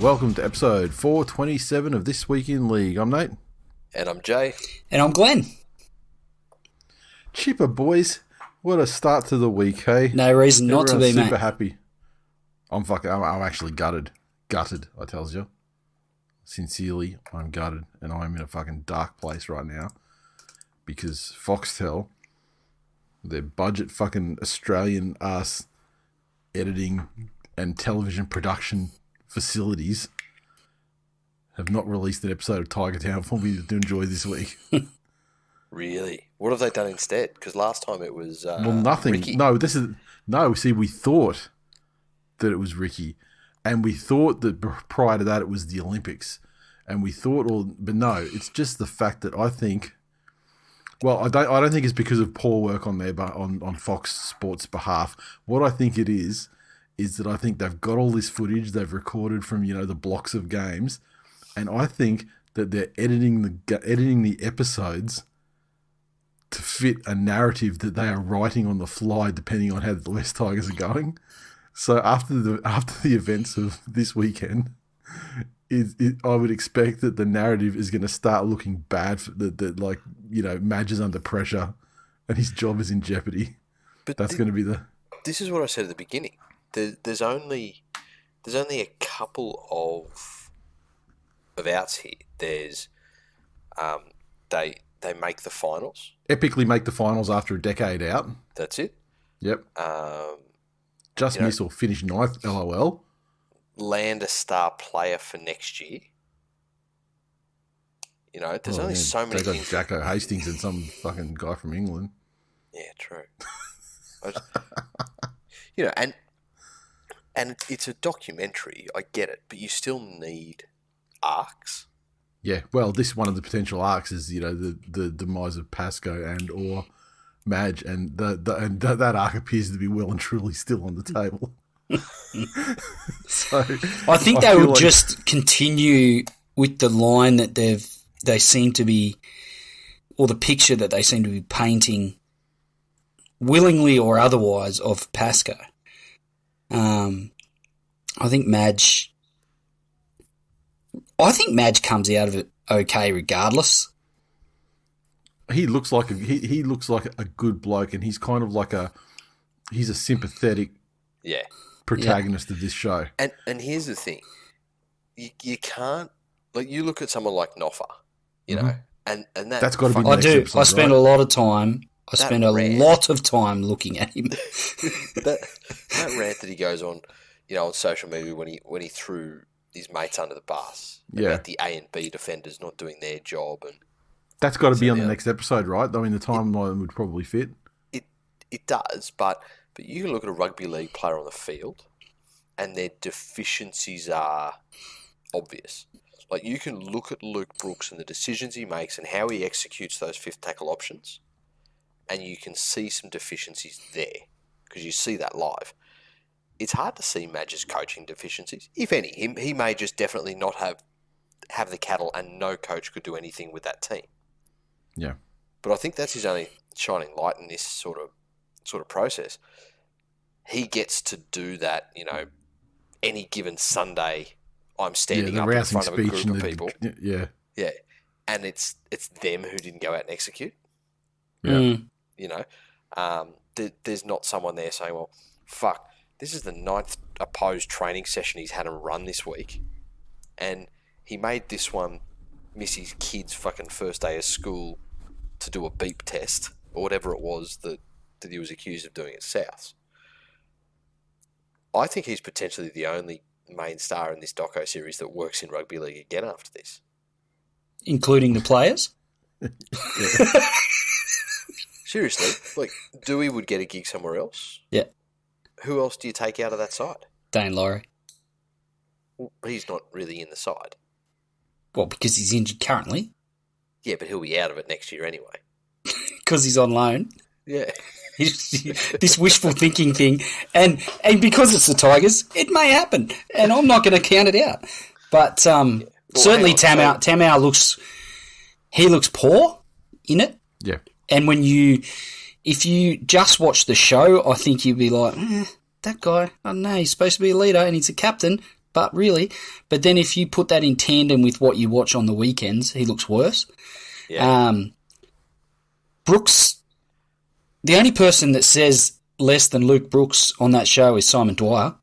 welcome to episode 427 of This Week in League. I'm Nate. And I'm Jay. And I'm Glenn. Chipper boys, what a start to the week, hey? No reason not to be, mate. Super happy. I'm actually gutted. Gutted, I tells you. Sincerely, I'm gutted, and I'm in a fucking dark place right now because Foxtel, their budget fucking Australian ass editing and television production facilities have not released an episode of Tiger Town for me to enjoy this week. Really? What have they done instead? Because last time it was well, nothing. Ricky. See, we thought that it was Ricky, and we thought that prior to that it was the Olympics, and we thought but no, it's just the fact that I think. Well, I don't think it's because of poor work on on Fox Sports' behalf. What I think it is that I think they've got all this footage they've recorded from the blocks of games, and I think that they're editing the episodes to fit a narrative that they are writing on the fly, depending on how the West Tigers are going. So after the events of this weekend, I would expect that the narrative is going to start looking bad. Madge is under pressure, and his job is in jeopardy. But that's going to be the. This is what I said at the beginning. There's only a couple of outs here. There's they make the finals. Epically make the finals after a decade out. That's it. Yep. Just miss or finish ninth. LOL. Land a star player for next year. There's only so many they things. Got Jacko Hastings and some fucking guy from England. Yeah, true. And it's a documentary. I get it, but you still need arcs. Yeah, well, this one of the potential arcs is the demise of Pascoe and or Madge, and that arc appears to be well and truly still on the table. So I think they will just continue with the line that they seem to be, or the picture that they seem to be painting, willingly or otherwise, of Pascoe. I think Madge comes out of it okay regardless. He looks like a good bloke, and he's kind of like he's a sympathetic protagonist of this show. And here's the thing, you can't you look at someone like Noffa, and that's got to be. I do. Episode, I spend right? a lot of time. I spend a lot of time looking at him. that rant that he goes on, on social media when he threw his mates under the bus about the A and B defenders not doing their job, and that's got to be on the next episode, right? I mean, the timeline would probably fit. It does, but you can look at a rugby league player on the field, and their deficiencies are obvious. Like, you can look at Luke Brooks and the decisions he makes and how he executes those fifth tackle options, and you can see some deficiencies there because you see that live. It's hard to see Madge's coaching deficiencies, if any. He may just definitely not have the cattle, and no coach could do anything with that team. Yeah. But I think that's his only shining light in this sort of process. He gets to do that, any given Sunday. I'm standing up in front of a group of people. Yeah. Yeah. And it's them who didn't go out and execute. Yeah. There's not someone there saying, well, fuck, this is the 9th opposed training session he's had to run this week. And he made this one miss his kid's fucking first day of school to do a beep test or whatever it was that he was accused of doing at Souths. I think he's potentially the only main star in this doco series that works in rugby league again after this. Including the players? Seriously, Dewey would get a gig somewhere else. Yeah. Who else do you take out of that side? Dane Laurie. Well, he's not really in the side. Well, because he's injured currently. Yeah, but he'll be out of it next year anyway. Because he's on loan. Yeah. This wishful thinking thing. And because it's the Tigers, it may happen. And I'm not going to count it out. But certainly Tamau looks poor in it. Yeah. And if you just watch the show, I think you'd be like, that guy, I don't know, he's supposed to be a leader and he's a captain, But then if you put that in tandem with what you watch on the weekends, he looks worse. Yeah. Brooks, the only person that says less than Luke Brooks on that show is Simon Dwyer,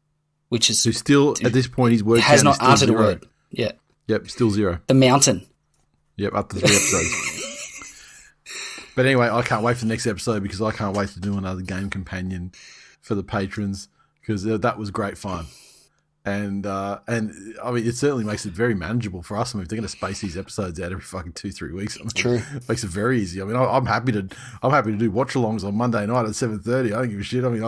which is... Who still, at this point, his word has count not is still uttered 0. a word. Yeah. Yep, still 0. The Mountain. Yep, up to 3 episodes. But anyway, I can't wait for the next episode because I can't wait to do another game companion for the patrons because that was great fun. And I mean, it certainly makes it very manageable for us. I mean, if they're going to space these episodes out every fucking 2-3 weeks, I mean, True. It makes it very easy. I mean, I'm happy to do watch-alongs on Monday night at 7:30. I don't give a shit. I mean,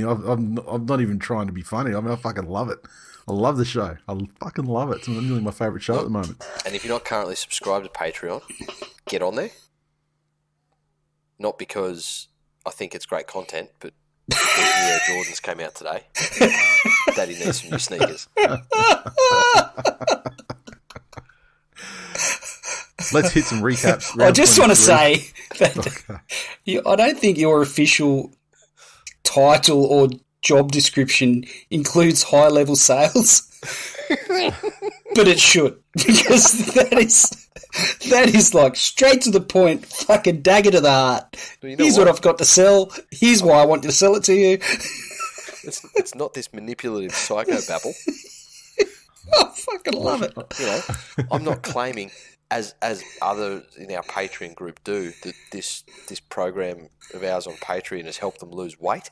I'm not even trying to be funny. I mean, I fucking love it. I love the show. I fucking love it. It's nearly my favourite show at the moment. And if you're not currently subscribed to Patreon, get on there. Not because I think it's great content, but because the Air Jordans came out today. Daddy needs some new sneakers. Let's hit some recaps. I just want to say that I don't think your official title or job description includes high-level sales, but it should, because that is like straight to the point, fucking dagger to the heart. Here's what I've got to sell. Here's why I want to sell it to you. It's not this manipulative psychobabble. I fucking love it. You know, I'm not claiming, as others in our Patreon group do, that this program of ours on Patreon has helped them lose weight,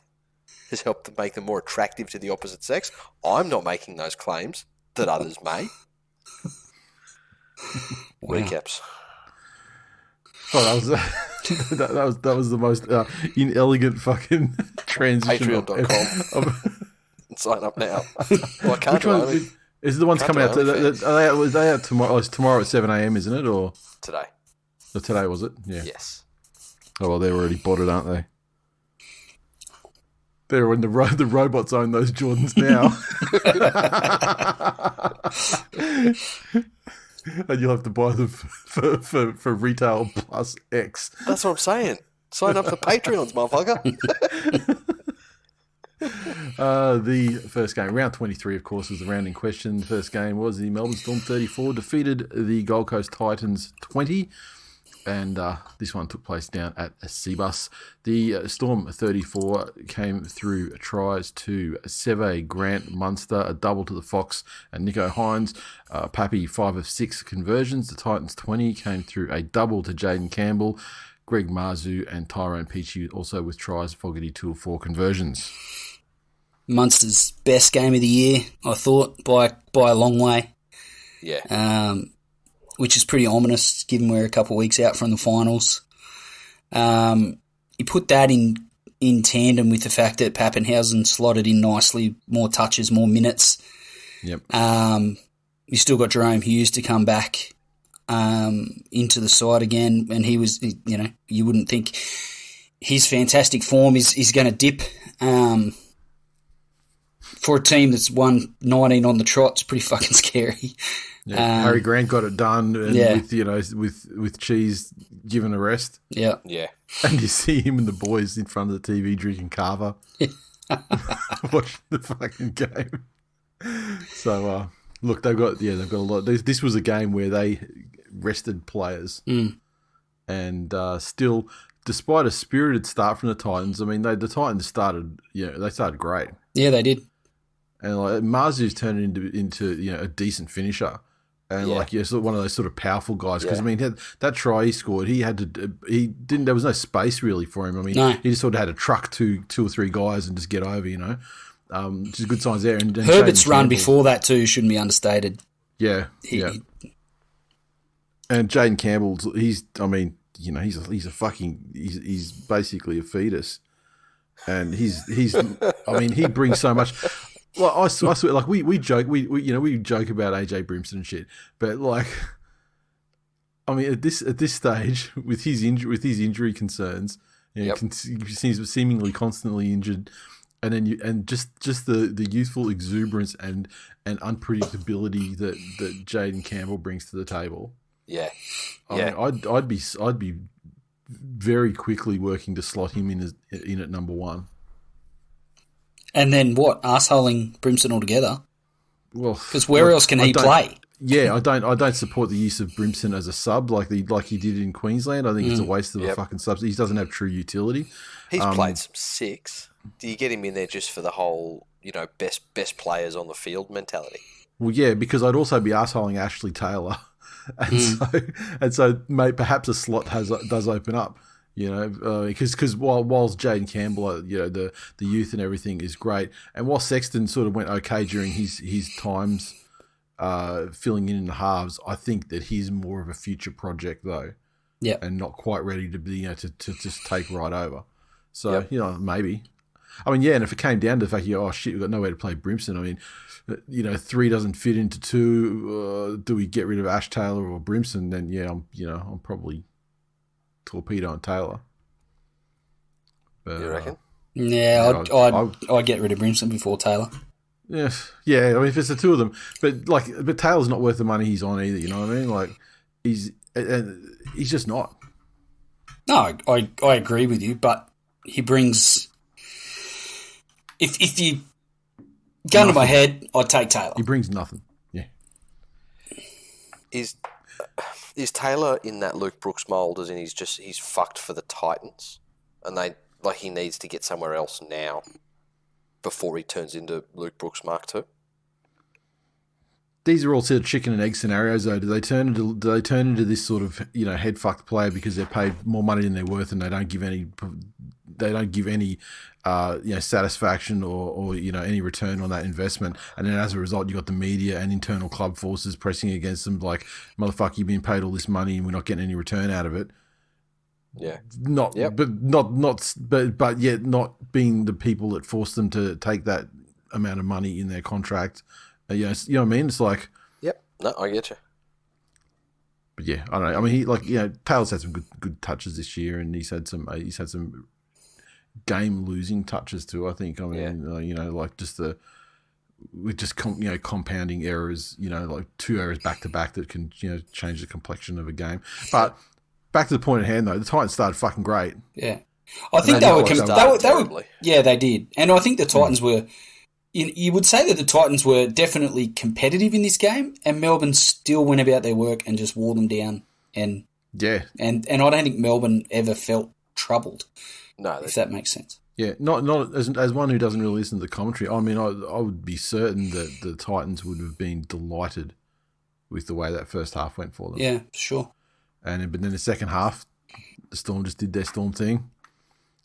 has helped them make them more attractive to the opposite sex. I'm not making those claims that others may. Wow. Recaps. Oh, that was the most inelegant fucking transition. Patreon.com. Sign up now. Well, I can't. Which one, is it the ones coming out? Are they out tomorrow? Oh, it's tomorrow at 7 a.m, isn't it? Or today? Or today was it? Yeah. Yes. Oh well, they're already bought it, aren't they? They're when the robots own those Jordans now. And you'll have to buy them for retail plus X. That's what I'm saying. Sign up for Patreons, motherfucker. The first game, round 23, of course, was the round in question. The first game was the Melbourne Storm 34 defeated the Gold Coast Titans 20. And this one took place down at Seabus. The Storm 34 came through tries to Seve, Grant, Munster, a double to the Fox, and Nico Hines. Pappy, 5 of 6 conversions. The Titans 20 came through a double to Jaden Campbell, Greg Marzu, and Tyrone Peachy, also with tries. Fogarty, 2 of 4 conversions. Munster's best game of the year, I thought, by a long way. Yeah. Which is pretty ominous, given we're a couple of weeks out from the finals. You put that in tandem with the fact that Pappenhausen slotted in nicely, more touches, more minutes. Yep. You still got Jerome Hughes to come back into the side again, and he was, you wouldn't think his fantastic form is going to dip. For a team that's won 19 on the trot, it's pretty fucking scary. Yeah, Harry Grant got it done, and with Cheese given a rest. Yeah, yeah. And you see him and the boys in front of the TV drinking kava, watching the fucking game. So look, they've got a lot. This was a game where they rested players, and still, despite a spirited start from the Titans, I mean, the Titans started, they started great. Yeah, they did. And like Marzu's turned into a decent finisher. And one of those sort of powerful guys, because I mean that try he scored, there was no space really for him. I mean, he just sort of had to truck two or three guys and just get over, which is good signs there. And Herbert's run before that too shouldn't be understated. Yeah, and Jaden Campbell, he's basically a fetus, and he brings so much. Well, I swear, like we joke, we joke about AJ Brimson and shit, but like, I mean, at this stage with his injury concerns, he seems seemingly constantly injured, and just the youthful exuberance and unpredictability that Jaden Campbell brings to the table. Yeah, I mean, I'd be very quickly working to slot him in at number 1. And then what? Arseholing Brimson altogether? Well, because where else can he play? Yeah, I don't support the use of Brimson as a sub like he did in Queensland. I think it's a waste of a fucking sub. He doesn't have true utility. He's played some six. Do you get him in there just for the whole, best players on the field mentality? Well, yeah, because I'd also be arsehole Ashley Taylor, and so mate, perhaps a slot does open up. Because whilst Jaden Campbell, the youth and everything is great, and while Sexton sort of went okay during his times filling in the halves, I think that he's more of a future project though, and not quite ready to be to just take right over. So maybe, I mean, and if it came down to the fact we've got nowhere to play Brimson. I mean, 3 doesn't fit into 2. Do we get rid of Ash Taylor or Brimson? Then I'm probably Torpedo and Taylor. But, you reckon? I'd get rid of Brimson before Taylor. Yes, yeah. I mean, if it's the two of them, but Taylor's not worth the money he's on either. You know what I mean? Like he's just not. No, I agree with you, but he brings. If you gun to my head, I'd take Taylor. He brings nothing. Yeah. Is Taylor in that Luke Brooks mould? As in, he's fucked for the Titans, and he needs to get somewhere else now before he turns into Luke Brooks Mark II. These are all sort of chicken and egg scenarios, though. Do they turn into this sort of head fucked player because they're paid more money than they're worth, and they don't give any satisfaction or any return on that investment, and then as a result, you got the media and internal club forces pressing against them, like, motherfucker, you've been paid all this money and we're not getting any return out of it. Yeah, but yet not being the people that forced them to take that amount of money in their contract. You know what I mean? It's like, yep, no, I get you. But yeah, I don't know. I mean, Taylor's had some good touches this year, and he's had some game losing touches too. I think. I mean, compounding errors. Like 2 errors back to back that can change the complexion of a game. But back to the point at hand, though, the Titans started fucking great. Yeah, I think they were. Yeah, they did, and I think the Titans were. You would say that the Titans were definitely competitive in this game, and Melbourne still went about their work and just wore them down. And I don't think Melbourne ever felt troubled. No, if that makes sense. Yeah, not as one who doesn't really listen to the commentary. I mean, I would be certain that the Titans would have been delighted with the way that first half went for them. Yeah, sure. But then the second half, the Storm just did their Storm thing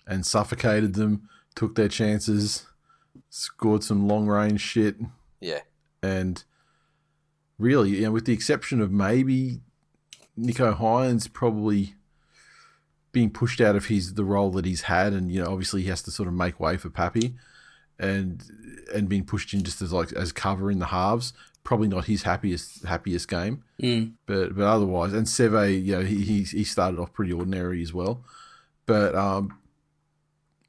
and suffocated them, took their chances. Scored some long range shit. Yeah. And really, with the exception of maybe Nico Hines probably being pushed out of the role that he's had, and obviously he has to sort of make way for Pappy, and being pushed in just as cover in the halves, probably not his happiest game. But otherwise, and Seve, he started off pretty ordinary as well. But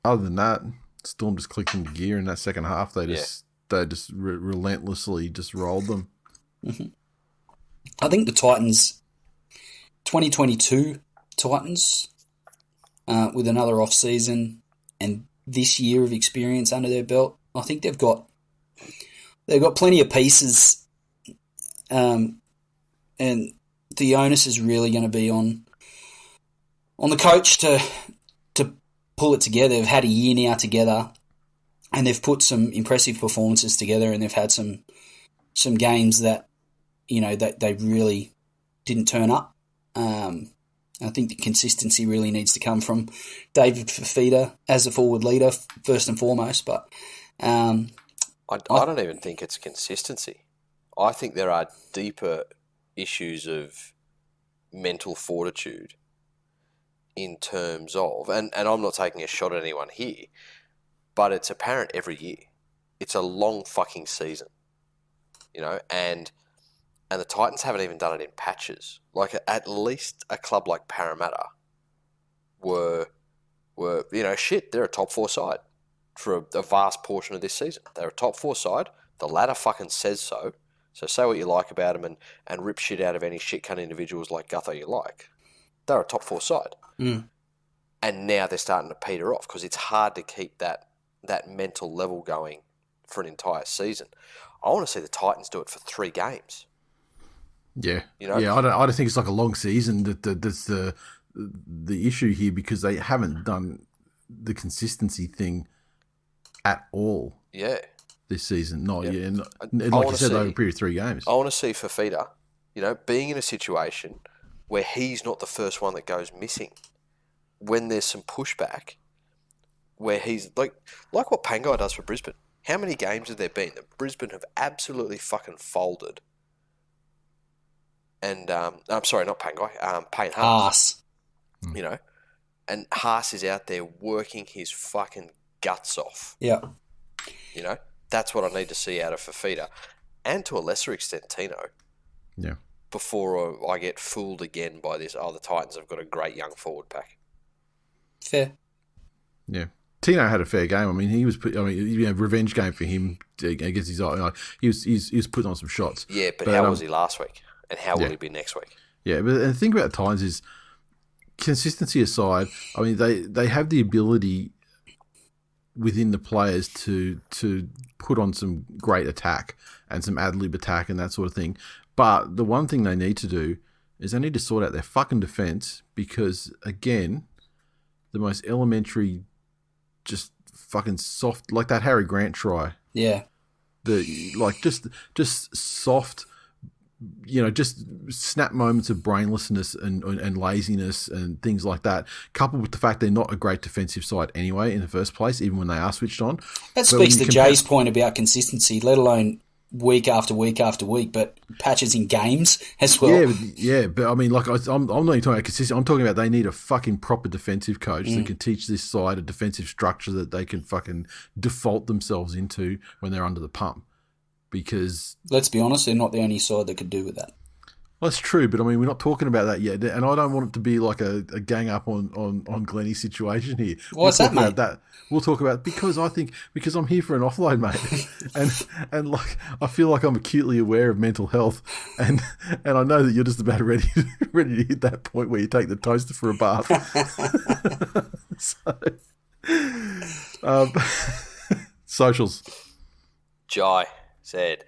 other than that, Storm just clicked into gear in that second half. They just relentlessly just rolled them. Mm-hmm. I think the Titans, 2022 Titans, with another off season and this year of experience under their belt, I think they've got plenty of pieces, and the onus is really going to be on the coach to pull it together. They've had a year now together, and they've put some impressive performances together, and they've had some games that that they really didn't turn up. I think the consistency really needs to come from David Fifita as a forward leader first and foremost. But I don't even think it's consistency. I think there are deeper issues of mental fortitude in terms of, and I'm not taking a shot at anyone here, but it's apparent every year. It's a long fucking season, and the Titans haven't even done it in patches. Like, at least a club like Parramatta were they're a top 4 side for a vast portion of this season. They're a top 4 side. The ladder fucking says so. So say what you like about them and rip shit out of any shit cunt individuals like Gutho you like. They're a top 4 side. Mm. And now they're starting to peter off because it's hard to keep that mental level going for an entire season. I want to see the Titans do it for 3 games. Yeah, You know? yeah. I don't think it's like a long season. That's the issue here, because they haven't done the consistency thing at all. Yeah. This season, not Yeah. yet. And like you said, over a period of 3 games. I want to see Fafita, being in a situation where he's not the first one that goes missing. When there's some pushback, where he's like what Pangai does for Brisbane. How many games have there been that Brisbane have absolutely fucking folded? And I'm sorry, not Pangai, Payne Haas. And Haas is out there working his fucking guts off. Yeah. That's what I need to see out of Fafita, and to a lesser extent Tino. Yeah. Before I get fooled again by this, the Titans have got a great young forward pack. Fair. Yeah. Tino had a fair game. I mean, revenge game for him against his eye. He was putting on some shots. Yeah, but how was he last week? And how will he be next week? Yeah, but the thing about the Titans is, consistency aside, I mean, they have the ability within the players to put on some great attack and some ad-lib attack and that sort of thing. But the one thing they need to do is they need to sort out their fucking defense, because, again, the most elementary, just fucking soft, like that Harry Grant try. Yeah. Just soft, just snap moments of brainlessness and laziness and things like that, coupled with the fact they're not a great defensive side anyway in the first place, even when they are switched on. That speaks to Jay's point about consistency, let alone week after week after week, but patches in games as well. But I mean, like, I'm not even talking about consistency. I'm talking about they need a fucking proper defensive coach that can teach this side a defensive structure that they can fucking default themselves into when they're under the pump. Because, let's be honest, they're not the only side that could do with that. Well, that's true, but I mean, we're not talking about that yet, and I don't want it to be like a gang up on Glennie's situation here. What's that, mate? We'll talk about because I'm here for an offload, mate, and like I feel like I'm acutely aware of mental health, and I know that you're just about ready to hit that point where you take the toaster for a bath. Socials. Jai said,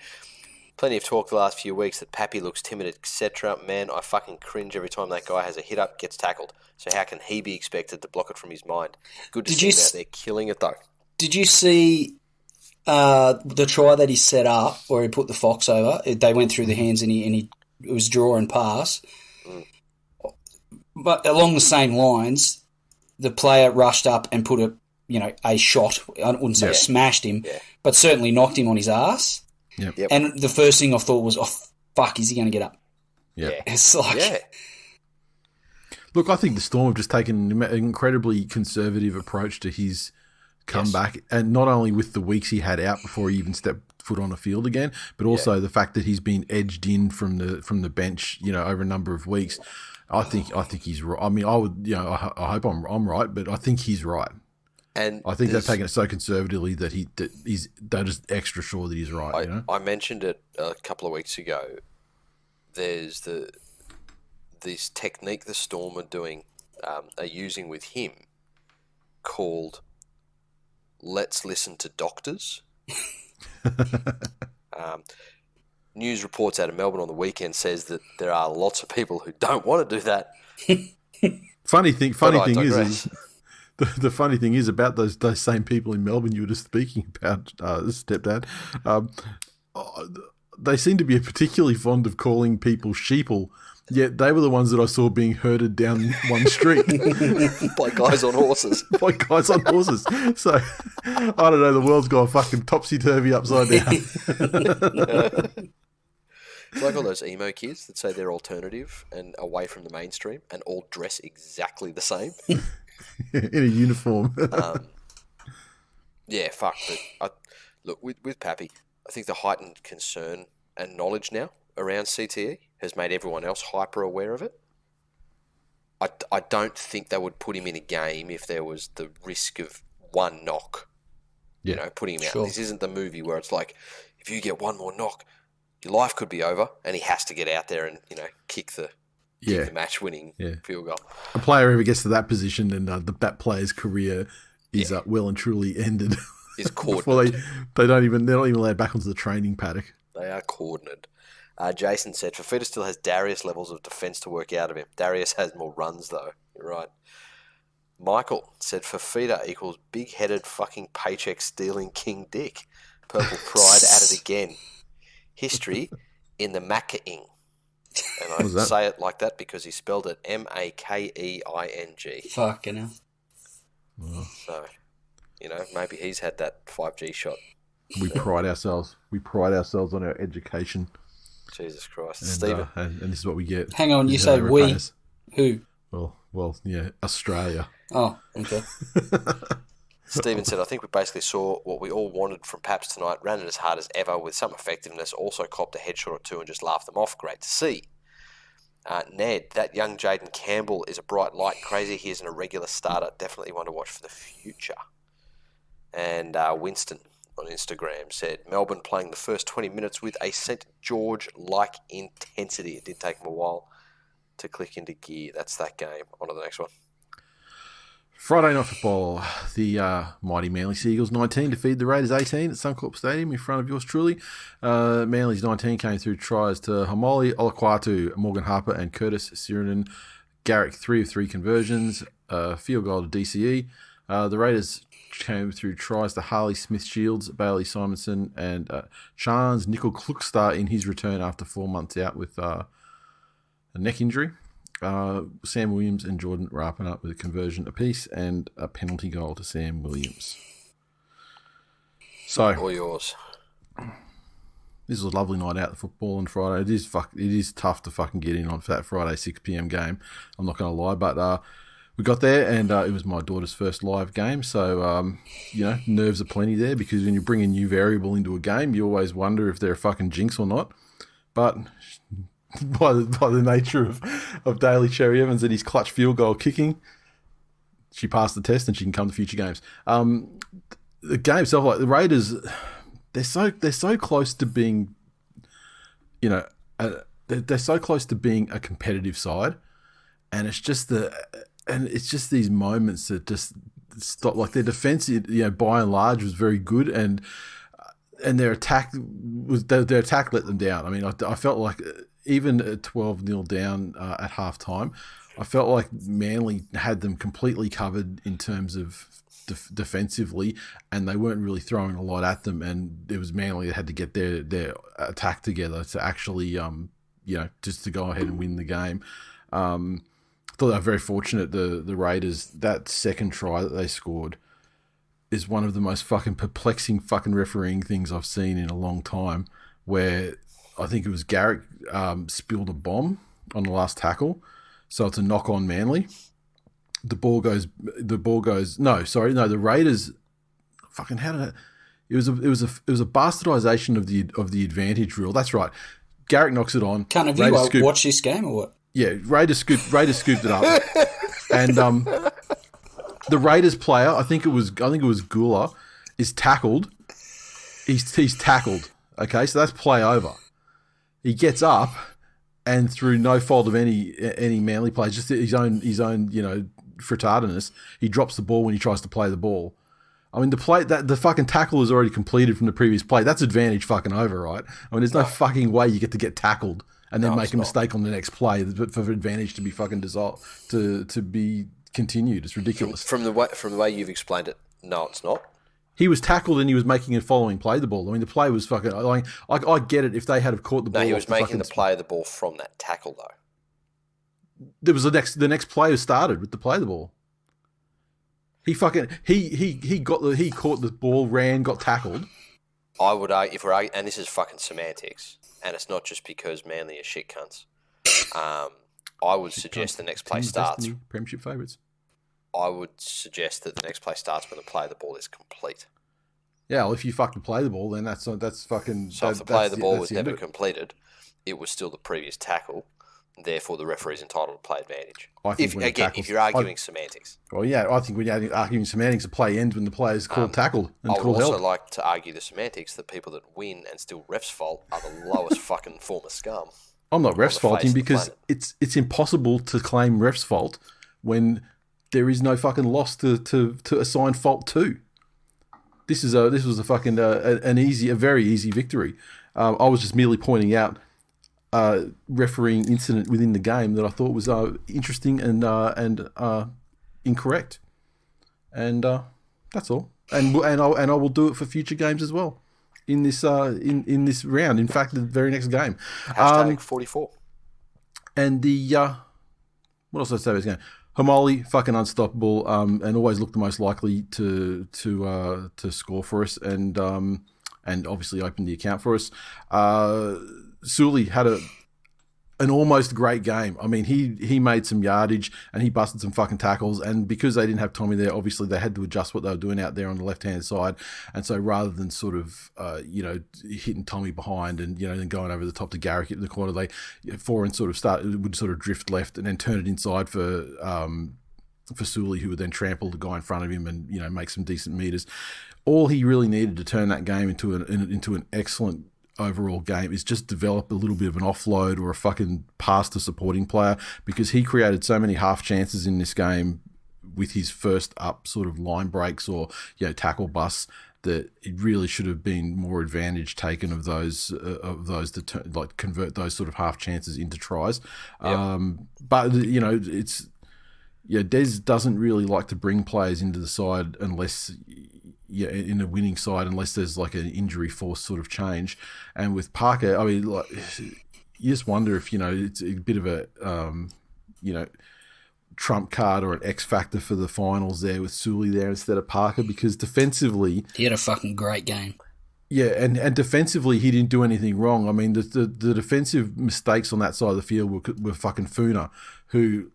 plenty of talk the last few weeks that Pappy looks timid, etc. Man, I fucking cringe every time that guy has a hit up, gets tackled. So how can he be expected to block it from his mind? Good to see him out there killing it, though. Did you see the try that he set up where he put the Fox over? They went through the hands and it was draw and pass. But along the same lines, the player rushed up and put a shot. I wouldn't say smashed him, but certainly knocked him on his ass. Yep. And the first thing I thought was, oh, fuck, is he going to get up? Yeah. It's like... Yeah. Look, I think the Storm have just taken an incredibly conservative approach to his comeback, and not only with the weeks he had out before he even stepped foot on a field again, but also the fact that he's been edged in from the bench, over a number of weeks. I think he's right. I mean, I would, I hope I'm right, but I think he's right. And I think they've taken it so conservatively that they're just extra sure that he's right. I mentioned it a couple of weeks ago. There's this technique the Storm are using with him called "Let's listen to doctors." News reports out of Melbourne on the weekend says that there are lots of people who don't want to do that. Funny thing is. The funny thing is about those same people in Melbourne you were just speaking about, stepdad. They seem to be particularly fond of calling people sheeple, yet they were the ones that I saw being herded down one street by guys on horses. So I don't know. The world's gone fucking topsy turvy upside down. It's like all those emo kids that say they're alternative and away from the mainstream and all dress exactly the same. In a uniform. Yeah, fuck. But look, with Pappy, I think the heightened concern and knowledge now around CTE has made everyone else hyper aware of it. I don't think they would put him in a game if there was the risk of one knock. Putting him out. This isn't the movie where it's like, if you get one more knock, your life could be over, and he has to get out there and kick the match-winning field goal. A player ever gets to that position, and that player's career is well and truly ended. is Before coordinated. they're not even allowed back onto the training paddock. They are coordinated. Jason said, Fafita still has Darius levels of defence to work out of him. Darius has more runs, though. You're right. Michael said, Fafita equals big-headed fucking paycheck-stealing King Dick. Purple Pride at it again. History in the Makeing. And I say it like that because he spelled it Makeing. Fucking hell. Oh. So, maybe he's had that 5G shot. We pride ourselves. We pride ourselves on our education. Jesus Christ. And, Stephen. and this is what we get. Hang on, you say we. Who? Well, yeah, Australia. Oh, okay. Stephen said, I think we basically saw what we all wanted from Paps tonight. Ran it as hard as ever with some effectiveness. Also copped a headshot or two and just laughed them off. Great to see. Ned, that young Jaden Campbell is a bright light. Crazy he isn't a regular starter. Definitely one to watch for the future. And Winston on Instagram said, Melbourne playing the first 20 minutes with a St. George-like intensity. It did take them a while to click into gear. That's that game. On to the next one. Friday night football. The mighty Manly Seagulls 19 defeated the Raiders 18 at Suncorp Stadium in front of yours truly. Manly's 19 came through tries to Hamoli, Olaquatu, Morgan Harper and Curtis Sirinen. Garrick 3 of 3 conversions, field goal to DCE. The Raiders came through tries to Harley Smith-Shields, Bailey Simonson and Chance Nickel Klukstar in his return after 4 months out with a neck injury. Sam Williams and Jordan wrapping up with a conversion apiece and a penalty goal to Sam Williams. So, all yours. This was a lovely night out of football on Friday. It is tough to fucking get in on for that Friday 6 p.m. game. I'm not going to lie, but we got there and it was my daughter's first live game. So, nerves are plenty there because when you bring a new variable into a game, you always wonder if they're a fucking jinx or not. But by the nature of Daly Cherry Evans and his clutch field goal kicking, she passed the test and she can come to future games. The game itself, like the Raiders, they're so close to being, they're so close to being a competitive side, and it's just these moments that just stop. Like their defense, by and large, was very good, and their attack let them down. I mean, I felt like even at 12-0 down at halftime, I felt like Manly had them completely covered in terms of defensively, and they weren't really throwing a lot at them. And it was Manly that had to get their attack together to actually, just to go ahead and win the game. I thought they were very fortunate. The Raiders, that second try that they scored is one of the most fucking perplexing fucking refereeing things I've seen in a long time, where I think it was Garrick spilled a bomb on the last tackle, so it's a knock on Manly. The Raiders fucking had it. It was a bastardization of the advantage rule. That's right. Garrick knocks it on. Can't have you watch this game or what? Yeah, Raiders scooped it up, and the Raiders player, I think it was Gula, is tackled. He's tackled. Okay, so that's play over. He gets up, and through no fault of any Manly player, just his own fritardiness, he drops the ball when he tries to play the ball. I mean, the fucking tackle is already completed from the previous play. That's advantage fucking over, right? I mean, there's no fucking way you get tackled and then make a mistake on the next play for advantage to be fucking dissolved to be continued. It's ridiculous. From the way you've explained it, no, it's not. He was tackled and he was making a following play the ball. I mean, the play was fucking. I get it if they had have caught the ball. No, he was making the play of the ball from that tackle though. There was the next player started with the play of the ball. He caught the ball, ran, got tackled. I would argue, if we're arguing, and this is fucking semantics, and it's not just because Manly are shit cunts. I would suggest the next play starts. Premiership favourites. I would suggest that the next play starts when the play of the ball is complete. Yeah, well, if you fucking play the ball, then that's fucking. So if the play of the ball was never completed, it was still the previous tackle. Therefore, the referee is entitled to play advantage. If you're arguing semantics. Well, yeah, I think when you're arguing semantics, the play ends when the player is called tackled. And I would also like to argue the semantics that people that win and still refs fault are the lowest fucking form of scum. I'm not refs faulting because it's impossible to claim refs fault when there is no fucking loss to assign fault to. this was a fucking a very easy victory. I was just merely pointing out refereeing incident within the game that I thought was interesting and incorrect, and that's all. And I will do it for future games as well in this in this round. In fact, the very next game. Hashtag 44. And the what else did I say about this game? Homoli, fucking unstoppable, and always looked the most likely to score for us, and obviously opened the account for us. Sully had an almost great game. I mean, he made some yardage and he busted some fucking tackles, and because they didn't have Tommy there, obviously they had to adjust what they were doing out there on the left-hand side, and so rather than sort of, hitting Tommy behind and, then going over the top to Garrick in the corner, they, Foran would sort of drift left and then turn it inside for Sully, who would then trample the guy in front of him and, make some decent meters. All he really needed to turn that game into an excellent overall game is just develop a little bit of an offload or a fucking pass to supporting player, because he created so many half chances in this game with his first up sort of line breaks or tackle busts that it really should have been more advantage taken of those to convert those sort of half chances into tries. Yep. But it's Des doesn't really like to bring players into the side unless in a winning side, unless there's like an injury force sort of change. And with Parker, I mean, you just wonder if it's a bit of a trump card or an X factor for the finals there with Sully there instead of Parker, because defensively he had a fucking great game. Yeah, and defensively he didn't do anything wrong. I mean, the defensive mistakes on that side of the field were fucking Funa, who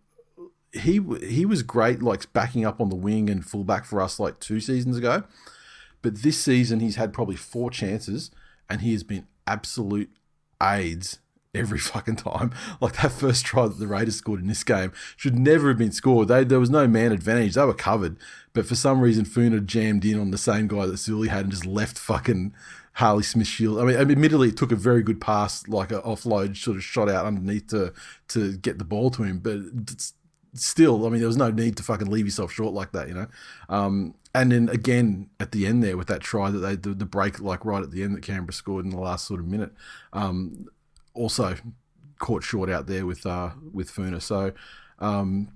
he was great, like backing up on the wing and fullback for us like 2 seasons ago. But this season he's had probably 4 chances and he has been absolute AIDS every fucking time. Like that first try that the Raiders scored in this game should never have been scored. There was no man advantage. They were covered. But for some reason Funa jammed in on the same guy that Sully had and just left fucking Harley Smith shield. I mean, admittedly it took a very good pass, like an offload sort of shot out underneath to get the ball to him. But still, I mean, there was no need to fucking leave yourself short like that, And then again at the end there with that try that the break like right at the end that Canberra scored in the last sort of minute, also caught short out there with Funa. So, I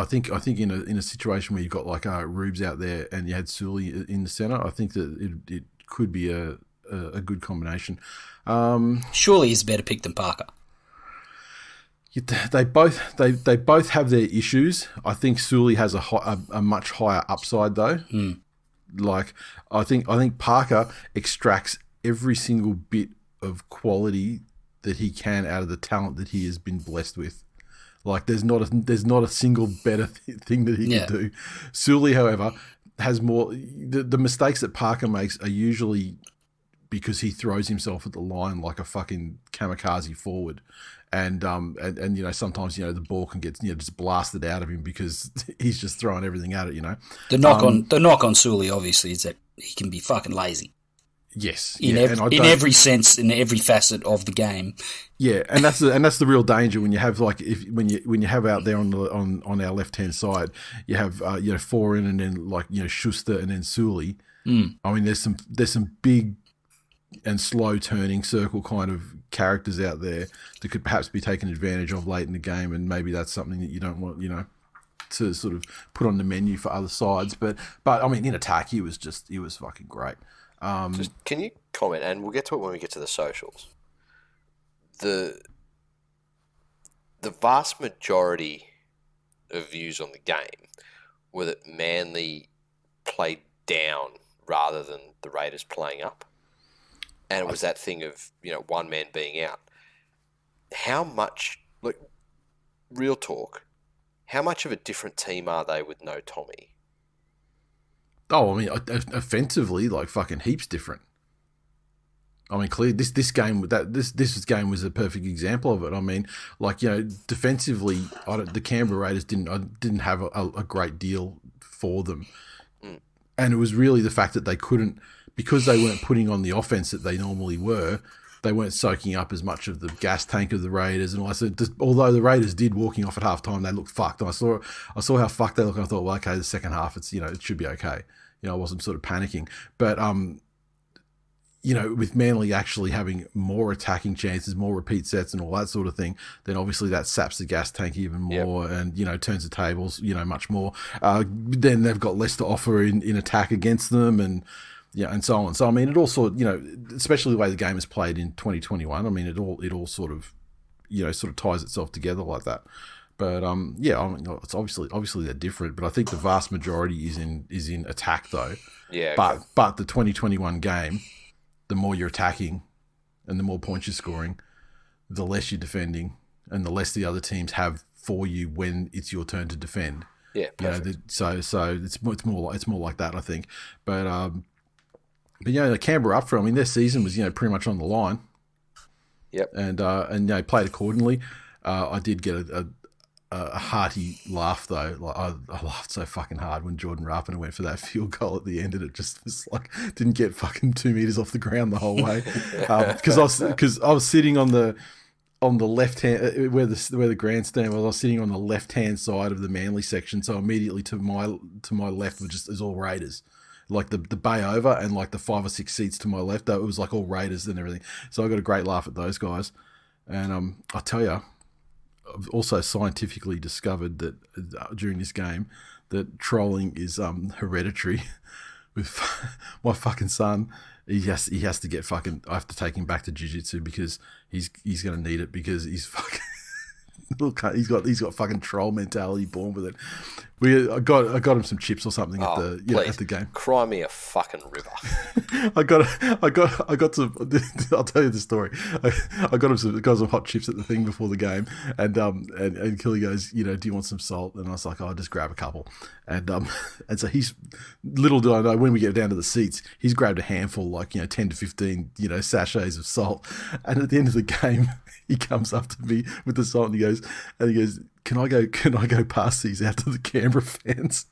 think in a situation where you've got like Rubes out there and you had Sully in the centre, I think that it could be a good combination. Surely he's a better pick than Parker. They both have their issues. I think Sully has a much higher upside though. Like I think Parker extracts every single bit of quality that he can out of the talent that he has been blessed with. Like there's not a single better thing that he can do. Sully, however, has more. The mistakes that Parker makes are usually because he throws himself at the line like a fucking kamikaze forward. And sometimes the ball can get just blasted out of him because he's just throwing everything at it. The knock on Sully obviously is that he can be fucking lazy. Yes, in every sense, in every facet of the game. Yeah, and that's the real danger when you have when you have out there on our left hand side, you have Foran and then Schuster and then Sully. I mean, there's some big and slow turning circle kind of characters out there that could perhaps be taken advantage of late in the game, and maybe that's something that you don't want to sort of put on the menu for other sides. But I mean, in attack he was fucking great. Can you comment, and we'll get to it when we get to the socials, the vast majority of views on the game were that Manly played down rather than the Raiders playing up. And it was that thing of, one man being out. How much, real talk, how much of a different team are they with no Tommy? Oh, I mean, offensively, fucking heaps different. I mean, clearly, this game was a perfect example of it. I mean, defensively, the Canberra Raiders didn't have a great deal for them, and it was really the fact that they couldn't. Because they weren't putting on the offense that they normally were, they weren't soaking up as much of the gas tank of the Raiders. And I said, although the Raiders did walking off at halftime, they looked fucked. And I saw how fucked they looked. And I thought, well, okay, the second half, it's it should be okay. I wasn't sort of panicking. But with Manly actually having more attacking chances, more repeat sets and all that sort of thing, then obviously that saps the gas tank even more and, turns the tables, much more. Then they've got less to offer in attack against them and so on. So, I mean, it all sort of, especially the way the game is played in 2021, I mean, it all sort of, sort of ties itself together like that. But, I mean, it's obviously they're different, but I think the vast majority is in attack though. Yeah. But the 2021 game, the more you're attacking and the more points you're scoring, the less you're defending and the less the other teams have for you when it's your turn to defend. Yeah, perfect. So it's more like that, I think. But the Canberra up front, I mean, their season was pretty much on the line. Yep. And played accordingly. I did get a hearty laugh though. Like I laughed so fucking hard when Jordan Rapiner went for that field goal at the end, and it just was like didn't get fucking 2 meters off the ground the whole way. Because I was sitting on the left hand where the grandstand was. I was sitting on the left hand side of the Manly section, so immediately to my left is all Raiders. Like the bay over and like the 5 or 6 seats to my left, it was like all Raiders and everything. So I got a great laugh at those guys. And I tell you, I've also scientifically discovered that during this game that trolling is hereditary. With my fucking son, he has to get fucking. I have to take him back to jiu-jitsu because he's going to need it because he's fucking. He's got fucking troll mentality born with it. I got him some chips or something at the game. Cry me a fucking river. I got some. I'll tell you the story. I got some hot chips at the thing before the game, and Killy goes, do you want some salt? And I was like, I'll just grab a couple. And so he's, little do I know, when we get down to the seats, he's grabbed a handful, like 10 to 15 sachets of salt. And at the end of the game, he comes up to me with the salt and he goes, Can I go pass these out to the Canberra fans?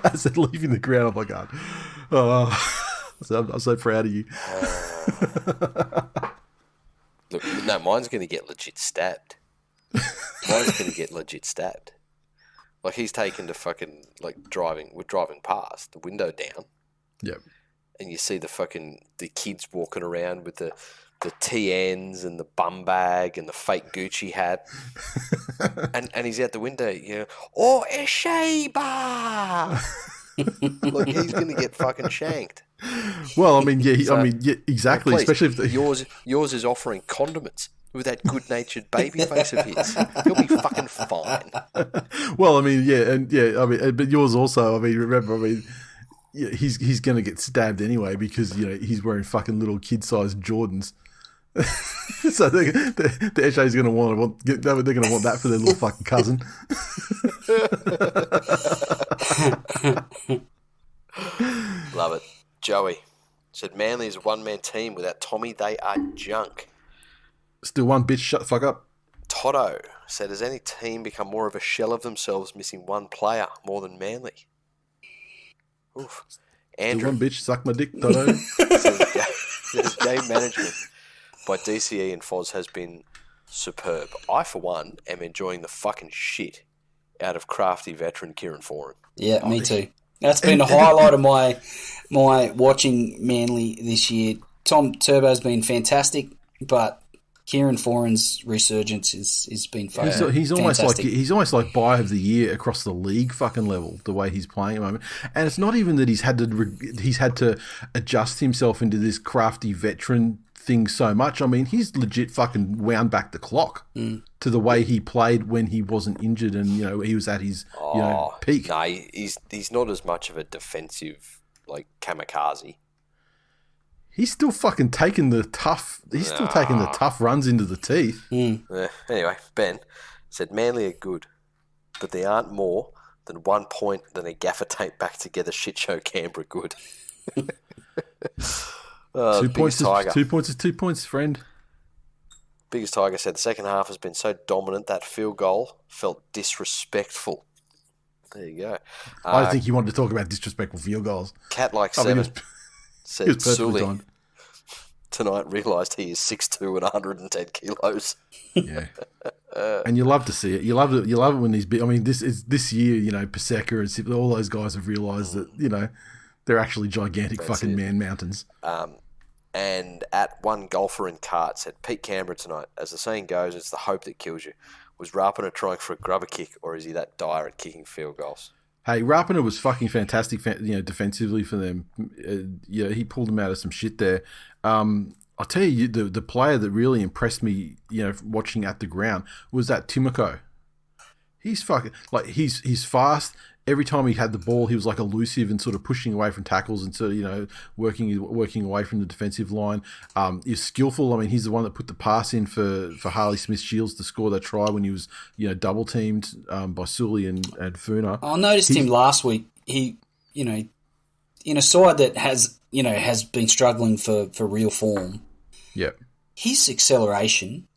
As they're leaving the ground, I'm like, I'm so proud of you. Look, no, mine's going to get legit stabbed. Like he's taken to fucking we're driving past, the window down. Yep. And you see the kids walking around with the TNs and the bum bag and the fake Gucci hat. and he's out the window, oh, Esheba! Like he's going to get fucking shanked. Well, I mean, exactly. Please, especially if yours is offering condiments with that good-natured baby face of his. He'll be fucking fine. Well, I mean, but yours also. I mean, remember, he's going to get stabbed anyway because he's wearing fucking little kid-sized Jordans. So the SJ is going to want they're going to want that for their little fucking cousin. Love it. Joey said Manly is a one-man team. Without Tommy, they are junk. Still one bitch, shut the fuck up. Toto said, has any team become more of a shell of themselves, missing one player more than Manly? Oof. Andrew, still one bitch, suck my dick, Toto. says game management by DCE and Foz has been superb. I, for one, am enjoying the fucking shit out of crafty veteran Kieran Foran. Yeah, me too. That's been a highlight of my watching Manly this year. Tom Turbo's been fantastic, but Kieran Foran's resurgence has been fucking he's fantastic. almost like buy of the year across the league fucking level, the way he's playing at the moment. And it's not even that he's had to adjust himself into this crafty veteran thing so much. I mean, he's legit fucking wound back the clock to the way he played when he wasn't injured and he was at his peak. No, he's not as much of a defensive kamikaze. He's still fucking taking the tough. He's still taking the tough runs into the teeth. Anyway, Ben said Manly are good, but they aren't more than 1 point than a gaffer tape back together shit show Canberra good. 2 points is 2 points, friend. Biggest Tiger said the second half has been so dominant that field goal felt disrespectful. There you go. I think you wanted to talk about disrespectful field goals. Cat like seven. Said Sully tonight realised he is 6'2" and 110 kilos. Yeah. And you love to see it. You love it. You love it when these big. I mean, this year. Paseka and all those guys have realised that they're actually gigantic fucking man mountains. And at one golfer in cart said, Pete Canberra tonight, as the saying goes, it's the hope that kills you. Was Rapiner trying for a grubber kick, or is he that dire at kicking field goals? Hey, Rapiner was fucking fantastic, defensively for them. He pulled them out of some shit there. I'll tell you, the player that really impressed me, watching at the ground was that Timoko. He's fucking he's fast. Every time he had the ball, he was like elusive and sort of pushing away from tackles and sort of working away from the defensive line. He's skillful. I mean, he's the one that put the pass in for Harley Smith-Shields to score that try when he was double teamed by Sully and Funa. I noticed him last week. He in a side that has been struggling for real form. Yeah, his acceleration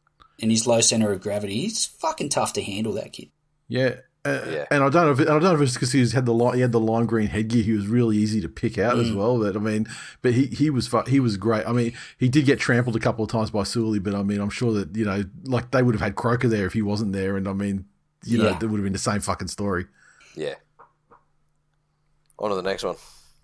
and his low center of gravity, he's fucking tough to handle. That kid. Yeah. And I don't know if it's because he had the lime green headgear. He was really easy to pick out as well. But he was great. I mean, he did get trampled a couple of times by Sully, but I mean, I'm sure that they would have had Croker there if he wasn't there, and I mean, that would have been the same fucking story. Yeah. On to the next one.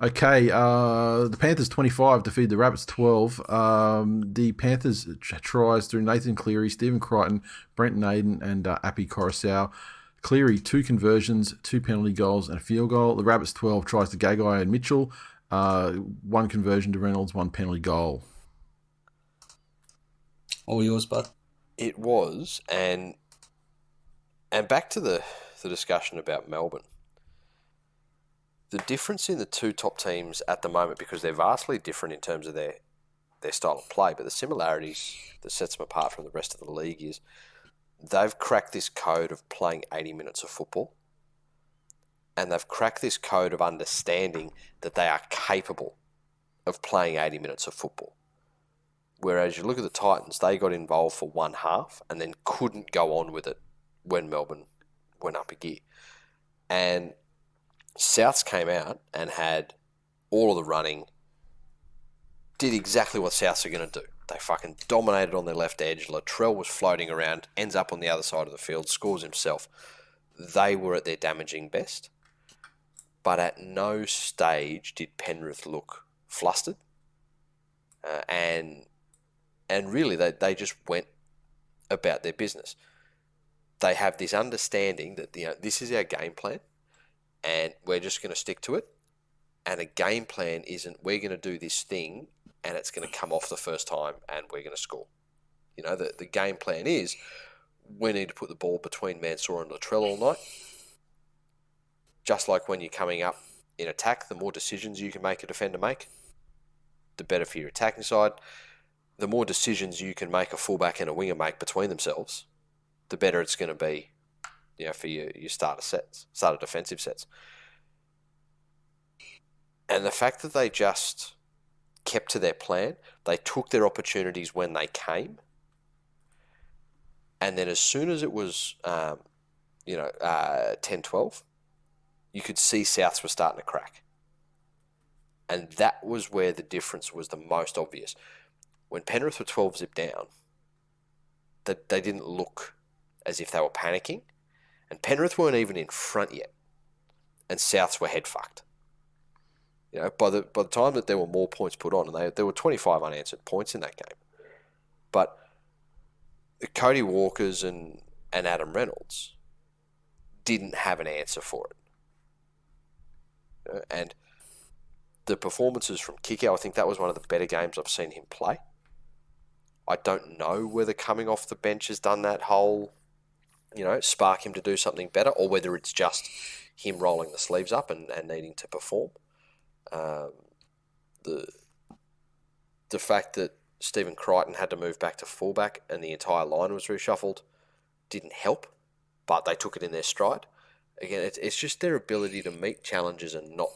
Okay, the Panthers 25 defeated the Rabbits 12. The Panthers tries through Nathan Cleary, Stephen Crichton, Brenton Aiden, and Appy Coruscant. Cleary, 2 conversions, 2 penalty goals, and a field goal. The Rabbits 12 tries to Gagai and Mitchell, 1 conversion to Reynolds, 1 penalty goal. All yours, bud. It was, and back to the discussion about Melbourne. The difference in the 2 top teams at the moment, because they're vastly different in terms of their style of play, but the similarities that sets them apart from the rest of the league is they've cracked this code of playing 80 minutes of football, and they've cracked this code of understanding that they are capable of playing 80 minutes of football. Whereas you look at the Titans, they got involved for one half and then couldn't go on with it when Melbourne went up a gear. And Souths came out and had all of the running, did exactly what Souths are going to do. They fucking dominated on their left edge. Latrell was floating around, ends up on the other side of the field, scores himself. They were at their damaging best. But at no stage did Penrith look flustered. And really, they just went about their business. They have this understanding that this is our game plan, and we're just going to stick to it. And a game plan isn't we're going to do this thing and it's going to come off the first time and we're going to score. The game plan is we need to put the ball between Mansour and Latrell all night. Just like when you're coming up in attack, the more decisions you can make a defender make, the better for your attacking side. The more decisions you can make a fullback and a winger make between themselves, the better it's going to be, for your starter defensive sets. And the fact that they just kept to their plan, they took their opportunities when they came, and then as soon as it was, 10-12, you could see Souths were starting to crack. And that was where the difference was the most obvious. When Penrith were 12 zip down, that they didn't look as if they were panicking, and Penrith weren't even in front yet, and Souths were head fucked. By the time that there were more points put on, and there were 25 unanswered points in that game, but Cody Walkers and Adam Reynolds didn't have an answer for it. And the performances from Kiko, I think that was one of the better games I've seen him play. I don't know whether coming off the bench has done that whole, spark him to do something better, or whether it's just him rolling the sleeves up and needing to perform. The fact that Stephen Crichton had to move back to fullback and the entire line was reshuffled didn't help, but they took it in their stride. Again, it's just their ability to meet challenges and not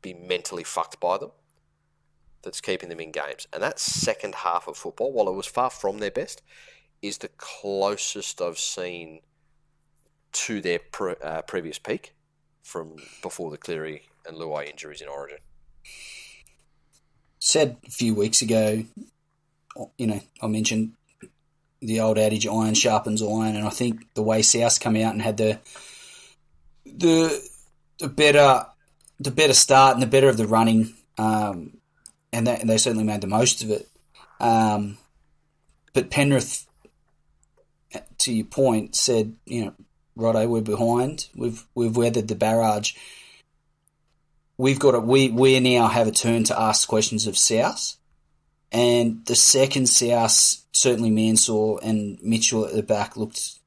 be mentally fucked by them that's keeping them in games. And that second half of football, while it was far from their best, is the closest I've seen to their previous peak from before the Cleary and Luai injuries in Origin. Said a few weeks ago, I mentioned the old adage, iron sharpens iron, and I think the way South come out and had the better start and the better of the running, and they certainly made the most of it. But Penrith, to your point, said, righto, we're behind. We've weathered the barrage. We now have a turn to ask questions of South. And the second South, certainly Mansour and Mitchell at the back looked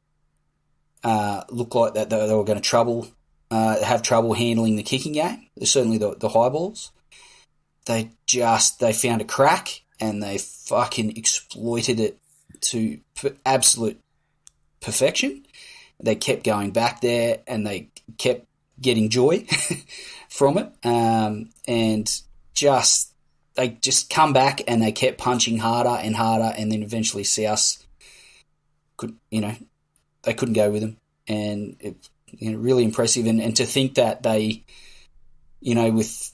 like that they were going to have trouble handling the kicking game. Certainly the high balls. They found a crack and they fucking exploited it to absolute perfection. They kept going back there and they kept getting joy from it. They just come back and they kept punching harder and harder, and then eventually South they couldn't go with them, and it, really impressive. And to think that they, with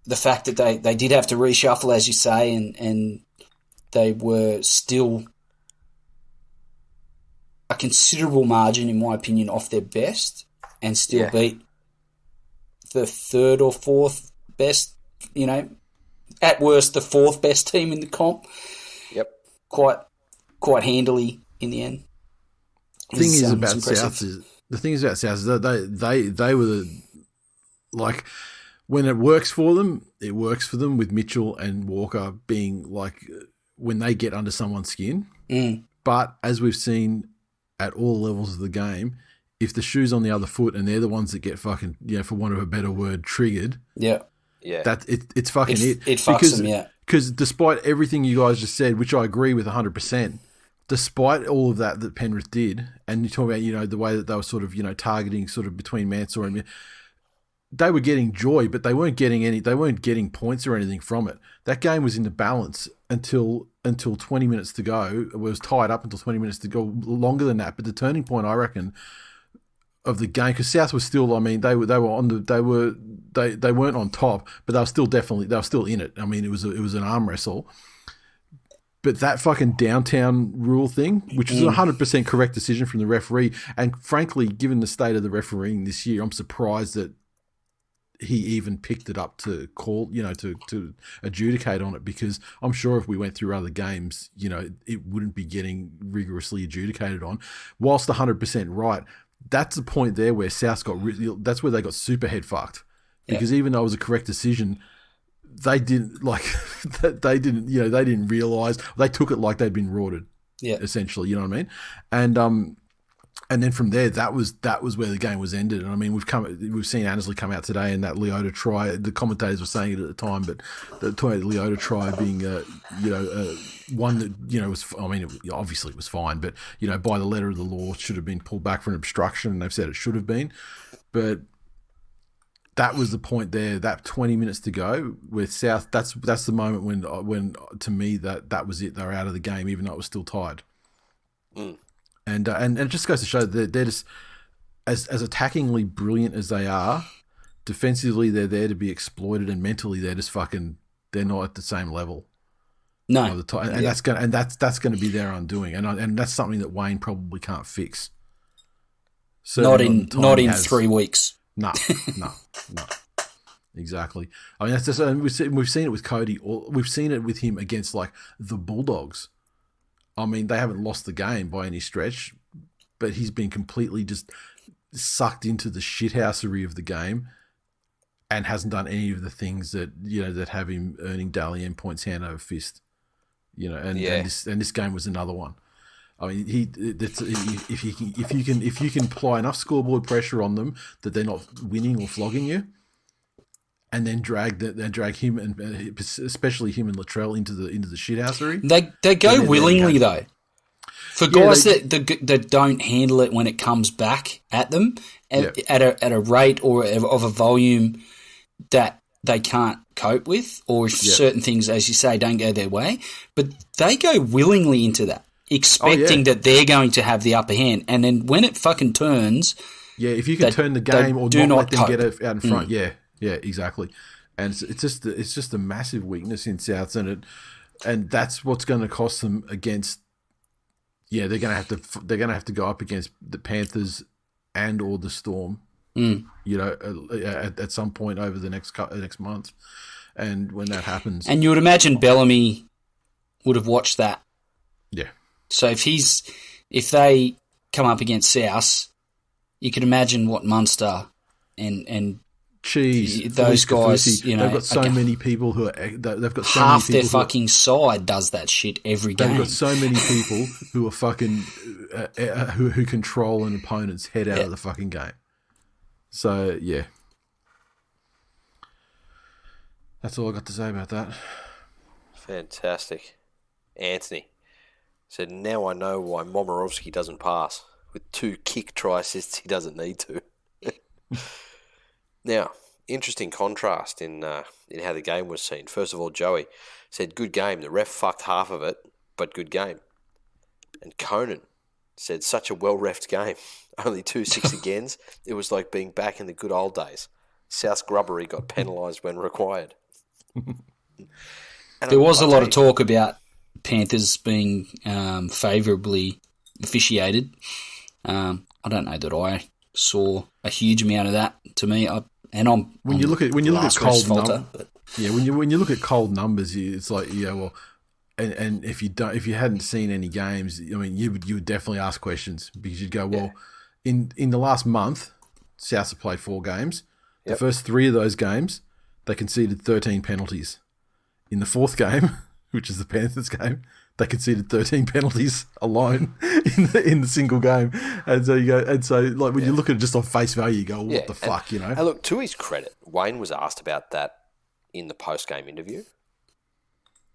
the fact that they did have to reshuffle, as you say, and they were still a considerable margin, in my opinion, off their best, and still beat the third or fourth best, at worst, the fourth best team in the comp. Yep. Quite handily in the end. The thing is about South is that they were when it works for them, it works for them, with Mitchell and Walker being when they get under someone's skin. Mm. But as we've seen at all levels of the game, if the shoe's on the other foot and they're the ones that get fucking, for want of a better word, triggered. Yeah. Yeah, it's fucking it. It fucks them, yeah. Because despite everything you guys just said, which I agree with 100%, despite all of that Penrith did, and you talk about the way that they were sort of targeting sort of between Mansour and they were getting joy, but they weren't getting points or anything from it. That game was in the balance until 20 minutes to go. It was tied up until 20 minutes to go, longer than that. But the turning point, I reckon, of the game, because South was still, they weren't on top, but they were still in it. It was an arm wrestle. But that fucking downtown rule thing, which is a 100% correct decision from the referee, and frankly, given the state of the refereeing this year, I'm surprised that he even picked it up to call, to adjudicate on it, because I'm sure if we went through other games, it wouldn't be getting rigorously adjudicated on. Whilst 100% right, that's the point there where South that's where they got super head fucked, because even though it was a correct decision, they didn't they didn't realise, they took it like they'd been rorted, essentially, you know what I mean? And then from there, that was where the game was ended. And we've seen Annesley come out today, and that Leota try. The commentators were saying it at the time, but the Leota try being one that was. Obviously it was fine, but by the letter of the law, should have been pulled back for an obstruction, and they've said it should have been. But that was the point there. That 20 minutes to go with South. That's the moment when to me that was it. They were out of the game, even though it was still tied. Mm. And it just goes to show that they're just as attackingly brilliant as they are. Defensively, they're there to be exploited, and mentally, they're not at the same level. No, and that's going to be their undoing, and that's something that Wayne probably can't fix. Certainly not in 3 weeks. No, exactly. That's just, and we've seen it with Cody, or we've seen it with him against the Bulldogs. They haven't lost the game by any stretch, but he's been completely just sucked into the shithousery of the game, and hasn't done any of the things that that have him earning Dally M points hand over fist. And this game was another one. If you can apply enough scoreboard pressure on them that they're not winning or flogging you, and then drag him, and especially him and Latrell into the shithousery. They go willingly though. For guys that don't handle it when it comes back at them at a rate or of a volume that they can't cope with, or if certain things, as you say, don't go their way, but they go willingly into that, expecting that they're going to have the upper hand, and then when it fucking turns, if you can turn the game or not let them get it out in front, Yeah, exactly, and it's just a massive weakness in Souths, and that's what's going to cost them against Yeah, they're gonna have to go up against the Panthers and or the Storm. Mm. You know, at some point over the next month, and when that happens, And you would imagine Bellamy would have watched that. yeah. So if they come up against South, you could imagine what Munster and Cheese, those guys, Kafusi, you know, they've got so many people who are. They've got so half many their people fucking side does that shit every game. They've got so many people who are fucking who control an opponent's head out of the fucking game. So yeah, that's all I got to say about that. Fantastic. Anthony said, now I know why Momirovski doesn't pass. With 2 kick try assists, he doesn't need to. Now, interesting contrast in how the game was seen. First of all, Joey said, good game. The ref fucked half of it, but good game. And Conan said, such a well-refed game. Only 2 6 agains. It was like being back in the good old days. South Grubbery got penalised when required. There was a lot of talk about Panthers being favourably officiated. I don't know that I saw a huge amount of that. To me, when you look at cold numbers, when you look at cold numbers, it's like and if you hadn't seen any games, I mean, you would definitely ask questions because you'd go, well, in the last month, South have played 4 games. The first 3 of those games, they conceded 13 penalties. In the 4th game, which is the Panthers game, they conceded 13 penalties alone in the single game. And so when you look at it just on face value, you go, what the fuck, you know? And look, to his credit, Wayne was asked about that in the post-game interview,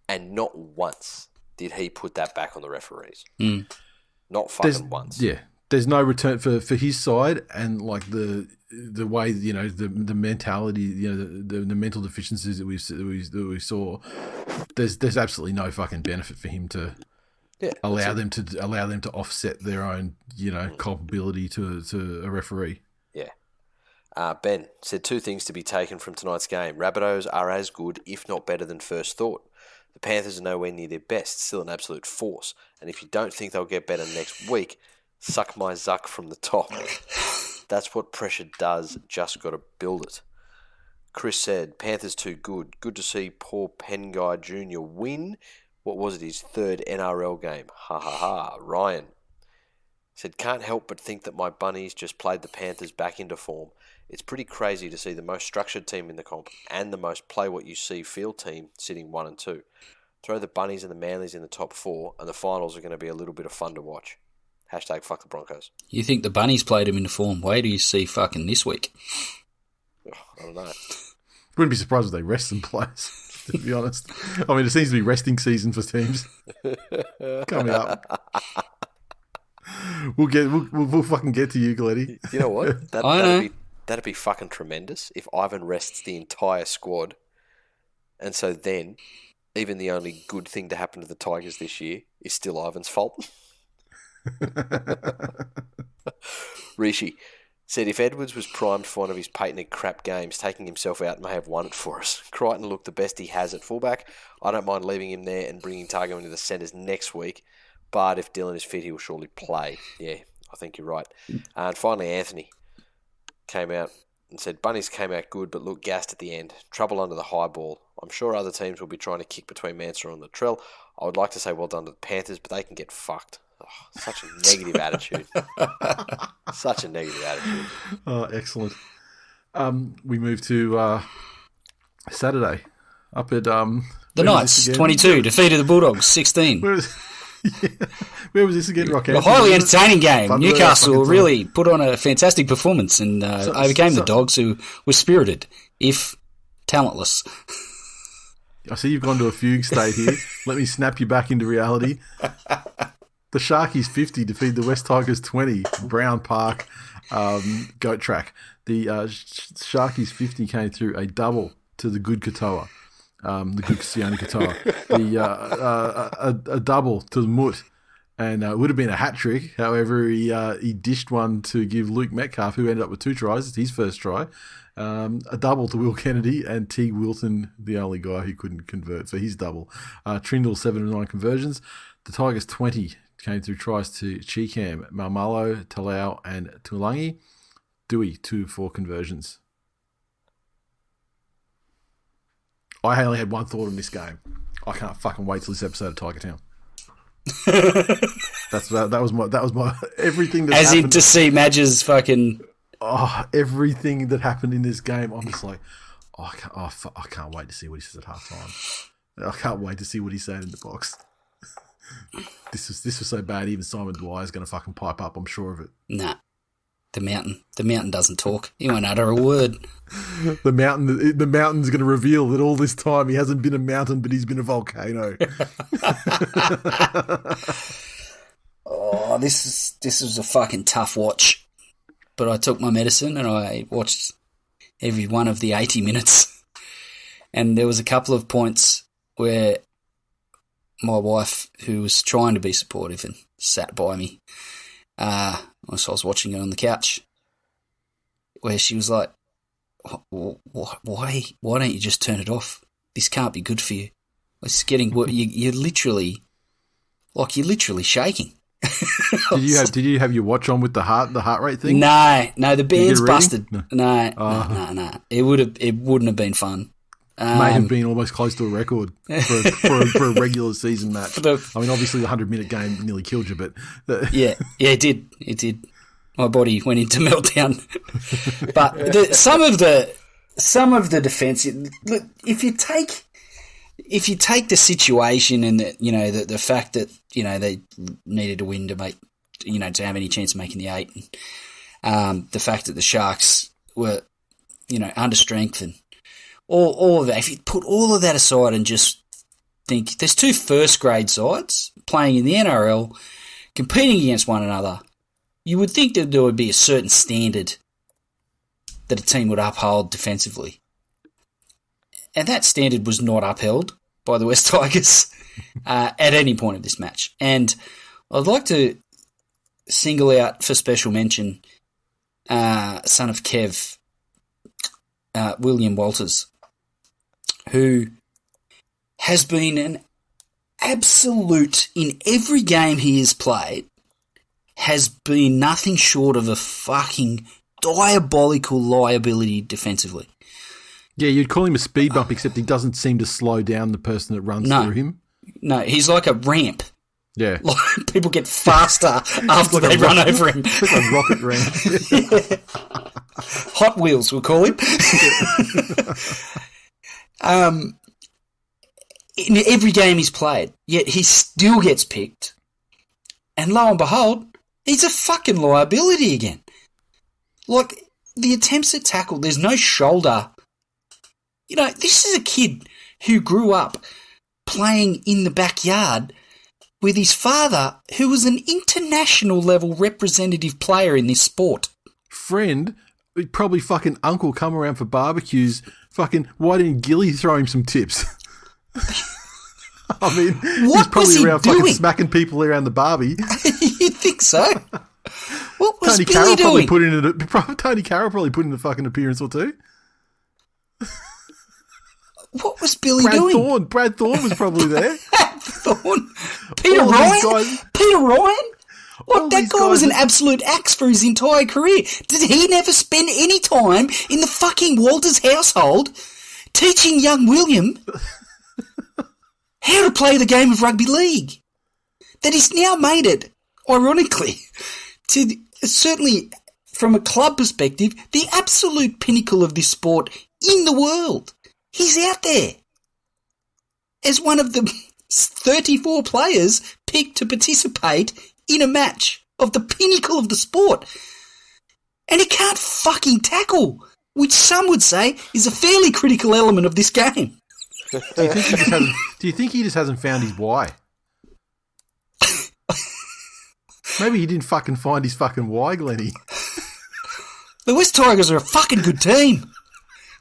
and not once did he put that back on the referees. Mm. Not fucking once. Yeah. There's no return for his side, and like the way, you know, the mentality, you know, the mental deficiencies that we saw. There's absolutely no fucking benefit for him to allow them to offset their own, you know, culpability to a referee. Yeah. Ben said 2 things to be taken from tonight's game. Rabbitohs are as good, if not better, than first thought. The Panthers are nowhere near their best, still an absolute force. And if you don't think they'll get better next week, suck my zuck from the top. That's what pressure does. Just got to build it. Chris said, Panthers too good. Good to see poor Penguy Jr. win. What was it, his 3rd NRL game? Ha ha ha. Ryan said, can't help but think that my bunnies just played the Panthers back into form. It's pretty crazy to see the most structured team in the comp and the most play-what-you-see field team sitting 1 and 2. Throw the bunnies and the Manlies in the top 4 and the finals are going to be a little bit of fun to watch. Hashtag fuck the Broncos. You think the bunnies played them into form? Wait till you see fucking this week. I don't know. Wouldn't be surprised if they rest some players, to be honest. I mean, it seems to be resting season for teams coming up. We'll fucking get to you, Gleddy. You know what? That'd be fucking tremendous if Ivan rests the entire squad, and so then even the only good thing to happen to the Tigers this year is still Ivan's fault. Rishi said, if Edwards was primed for one of his patented crap games, taking himself out may have won it for us. Crichton looked the best he has at fullback. I don't mind leaving him there and bringing Targo into the centres next week, but if Dylan is fit, he will surely play. Yeah, I think you're right. And finally, Anthony came out and said, Bunnies came out good, but looked gassed at the end. Trouble under the high ball. I'm sure other teams will be trying to kick between Mansour and Latrell. I would like to say well done to the Panthers, but they can get fucked. Oh, such a negative attitude. Such a negative attitude. Oh, excellent. We move to Saturday up at the Knights, 22, defeated the Bulldogs, 16. Where was this again, Rock? A highly entertaining game. Newcastle really put on a fantastic performance and overcame the Dogs, who were spirited, if talentless. I see you've gone to a fugue state here. Let me snap you back into reality. The Sharkies 50 defeat the West Tigers 20, Brown Park, Goat Track. The Sharkies 50 came through a double to the good Katoa, the good Sione Katoa. A double to the Moot, and it would have been a hat trick. However, he dished one to give Luke Metcalf, who ended up with 2 tries. It's his first try. A double to Will Kennedy, and Teague Wilton, the only guy who couldn't convert for his double. Trindle 7 of 9 conversions. The Tigers 20 came through tries to Chikam, Malmalo, Talau, and Tulangi. Dewey, 2 for conversions. I only had one thought on this game. I can't fucking wait till this episode of Tiger Town. that was my everything that as happened. in to see Madge's fucking everything that happened in this game. I'm just like, I can't wait to see what he says at halftime. I can't wait to see what he's saying in the box. This was so bad. Even Simon Dwyer's going to fucking pipe up. I'm sure of it. Nah, the mountain doesn't talk. He won't utter a word. The mountain's going to reveal that all this time he hasn't been a mountain, but he's been a volcano. Oh, this was a fucking tough watch. But I took my medicine and I watched every one of the 80 minutes. And there was a couple of points where my wife, who was trying to be supportive and sat by me, whilst I was watching it on the couch, where she was like, why don't you just turn it off? This can't be good for you. It's getting, you're literally shaking. Did you have your watch on with the heart rate thing? No, the band's busted. No. No. It wouldn't have been fun. May have been almost close to a record for a regular season match. I mean, obviously the 100-minute game nearly killed you, but yeah, it did. My body went into meltdown. But some of the defence. Look, if you take the situation and the fact that they needed to win to make to have any chance of making the 8, and the fact that the Sharks were under strength and all of that. If you put all of that aside and just think there's 2 first-grade sides playing in the NRL competing against one another, you would think that there would be a certain standard that a team would uphold defensively. And that standard was not upheld by the West Tigers at any point of this match. And I'd like to single out for special mention son of Kev, William Walters, who has been an absolute, in every game he has played, has been nothing short of a fucking diabolical liability defensively. Yeah, you'd call him a speed bump, except he doesn't seem to slow down the person that runs through him. No, he's like a ramp. Yeah. Like people get faster after they run over him. It's like a rocket ramp. Yeah. Hot Wheels, we'll call him. In every game he's played, yet he still gets picked. And lo and behold, he's a fucking liability again. Like, the attempts at tackle, there's no shoulder. This is a kid who grew up playing in the backyard with his father, who was an international level representative player in this sport. Friend, probably fucking uncle come around for barbecues. Fucking, why didn't Gilly throw him some tips? I mean, he's probably around fucking smacking people around the barbie. You'd think so. What was Tony Billy Carroll doing? Tony Carroll probably put in a fucking appearance or two. What was Billy doing? Brad Thorne was probably there. Thorne. Peter Ryan? Peter Ryan? What, that guy was an absolute axe for his entire career. Did he never spend any time in the fucking Walters household teaching young William how to play the game of rugby league? That he's now made it, ironically, to certainly from a club perspective, the absolute pinnacle of this sport in the world. He's out there as one of the 34 players picked to participate in a match of the pinnacle of the sport. And he can't fucking tackle, which some would say is a fairly critical element of this game. Do you think he just hasn't found his why? Maybe he didn't fucking find his fucking why, Glennie. The West Tigers are a fucking good team.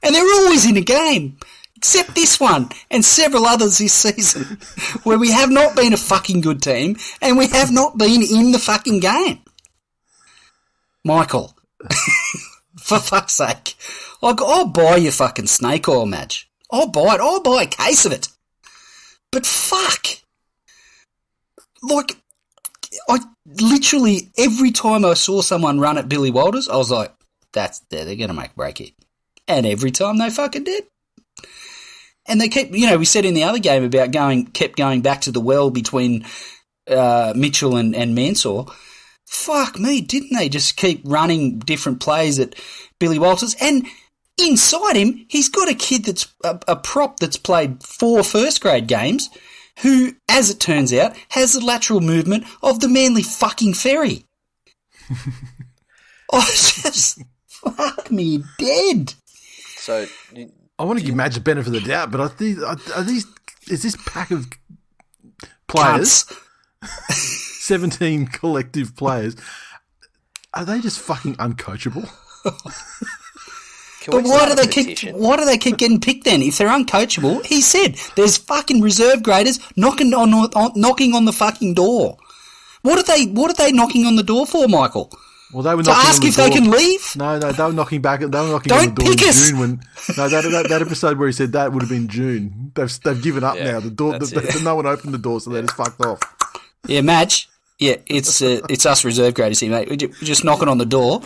And they're always in a game. Except this one and several others this season where we have not been a fucking good team and we have not been in the fucking game. Michael, for fuck's sake. I'll buy your fucking snake oil match. I'll buy it. I'll buy a case of it. But fuck. Like, I literally, every time I saw someone run at Billy Walters, I was like, they're going to make a break here. And every time they fucking did. And they kept, we said in the other game about kept going back to the well between Mitchell and Mansour. Fuck me, didn't they just keep running different plays at Billy Walters? And inside him, he's got a kid that's a prop that's played 4 first-grade games who, as it turns out, has the lateral movement of the Manly fucking Ferry. Just fuck me dead. So I want to give Madge the benefit of the doubt, but is this pack of players, 17 collective players, are they just fucking uncoachable? But why do they keep getting picked then? If they're uncoachable, he said there's fucking reserve graders knocking on the fucking door. What are they knocking on the door for, Michael? Well, they were to ask if they can leave. No, they were knocking back. They were knocking on the door in June. That episode where he said that would have been June. They've given up now. The door, no one opened the door, so they just fucked off. Yeah, Madge. Yeah, it's us reserve graders here, mate. We're just knocking on the door.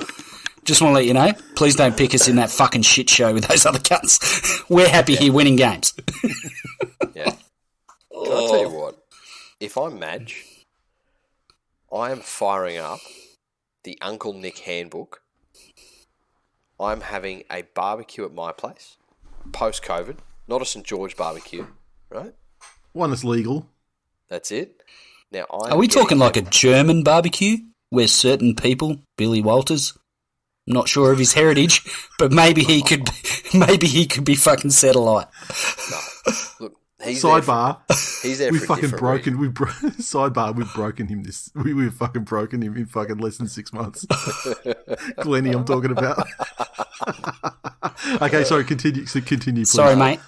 Just want to let you know, please don't pick us in that fucking shit show with those other cunts. We're happy here winning games. Yeah. Can I tell you what? If I'm Madge, I am firing up the Uncle Nick handbook. I'm having a barbecue at my place, post-COVID, not a St. George barbecue, right? One that's legal. That's it. Now, are we talking like a German barbecue where certain people, Billy Walters, not sure of his heritage, but maybe he could be fucking set alight. No, look, he's sidebar. He's there. We've fucking broken. Sidebar. We've broken him. We've fucking broken him in fucking less than 6 months. Glennie, I'm talking about. Okay, sorry. Continue. Please. Sorry, mate.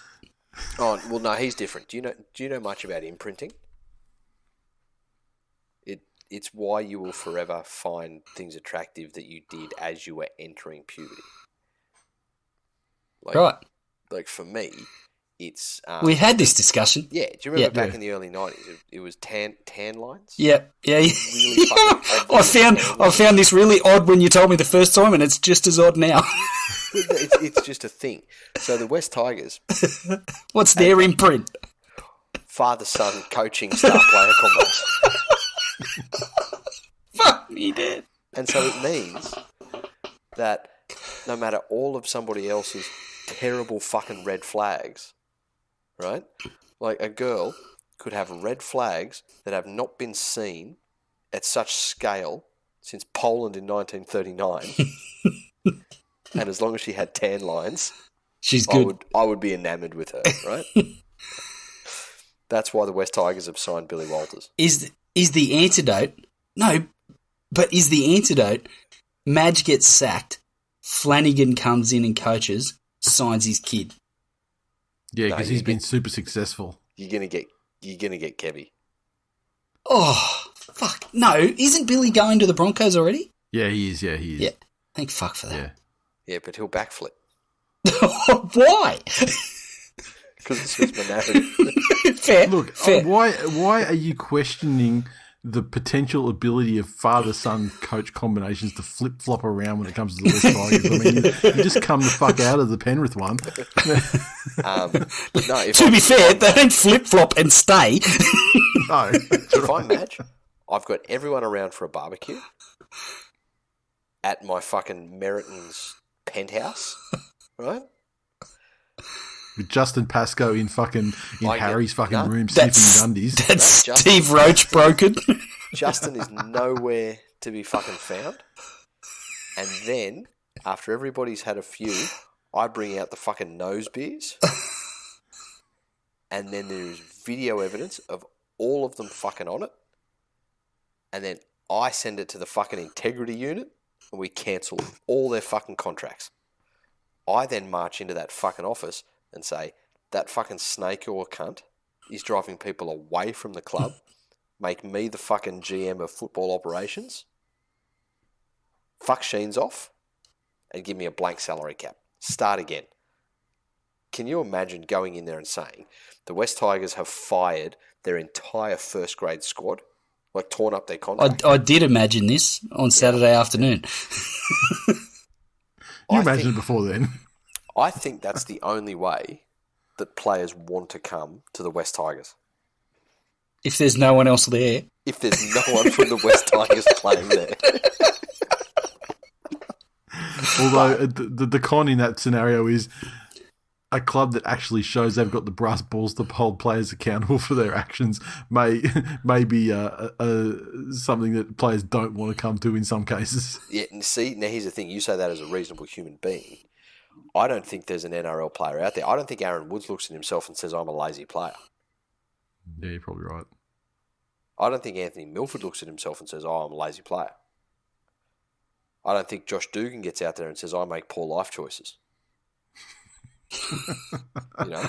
Oh well, no, he's different. Do you know much about imprinting? It's why you will forever find things attractive that you did as you were entering puberty. Right. Like for me, it's... we had this discussion. Yeah. Do you remember back in the early 90s, it was tan lines? Yeah. Really I found this really odd when you told me the first time, and it's just as odd now. It's just a thing. So the West Tigers... What's their imprint? Father-son coaching star player combos. Fuck me, Dad. And so it means that no matter all of somebody else's terrible fucking red flags, right? Like a girl could have red flags that have not been seen at such scale since Poland in 1939. And as long as she had tan lines, she's good. I would be enamored with her, right? That's why the West Tigers have signed Billy Walters. Is the antidote... No, but is the antidote Madge gets sacked, Flanagan comes in and coaches, signs his kid. Yeah, because he's been super successful. You're gonna get Kevy. Oh, fuck. No, isn't Billy going to the Broncos already? Yeah, he is. Yeah. Thank fuck for that. Yeah, but he'll backflip. Why? Because it suits my narrative. Fair. Look, fair. Why are you questioning the potential ability of father-son coach combinations to flip-flop around when it comes to the West Tigers? I mean, you just come the fuck out of the Penrith one. To be fair, they don't flip-flop and stay. No. If I'm Madge, I've got everyone around for a barbecue at my fucking Meriton's penthouse, right? With Justin Pascoe in Harry's fucking room that's, sniffing undies. That's Steve Roach broken. Justin is nowhere to be fucking found. And then, after everybody's had a few, I bring out the fucking nose beers. And then there's video evidence of all of them fucking on it. And then I send it to the fucking integrity unit and we cancel all their fucking contracts. I then march into that fucking office and say, that fucking snake or cunt is driving people away from the club, make me the fucking GM of football operations, fuck Sheens off, and give me a blank salary cap. Start again. Can you imagine going in there and saying, the West Tigers have fired their entire first grade squad like torn up their contract. I did imagine this on Saturday afternoon. You imagined it before then. I think that's the only way that players want to come to the West Tigers. If there's no one else there. If there's no one from the West Tigers playing there. Although the con in that scenario is a club that actually shows they've got the brass balls to hold players accountable for their actions may be something that players don't want to come to in some cases. Yeah, and see, now here's the thing. You say that as a reasonable human being. I don't think there's an NRL player out there. I don't think Aaron Woods looks at himself and says, I'm a lazy player. Yeah, you're probably right. I don't think Anthony Milford looks at himself and says, oh, I'm a lazy player. I don't think Josh Dugan gets out there and says, I make poor life choices. You know?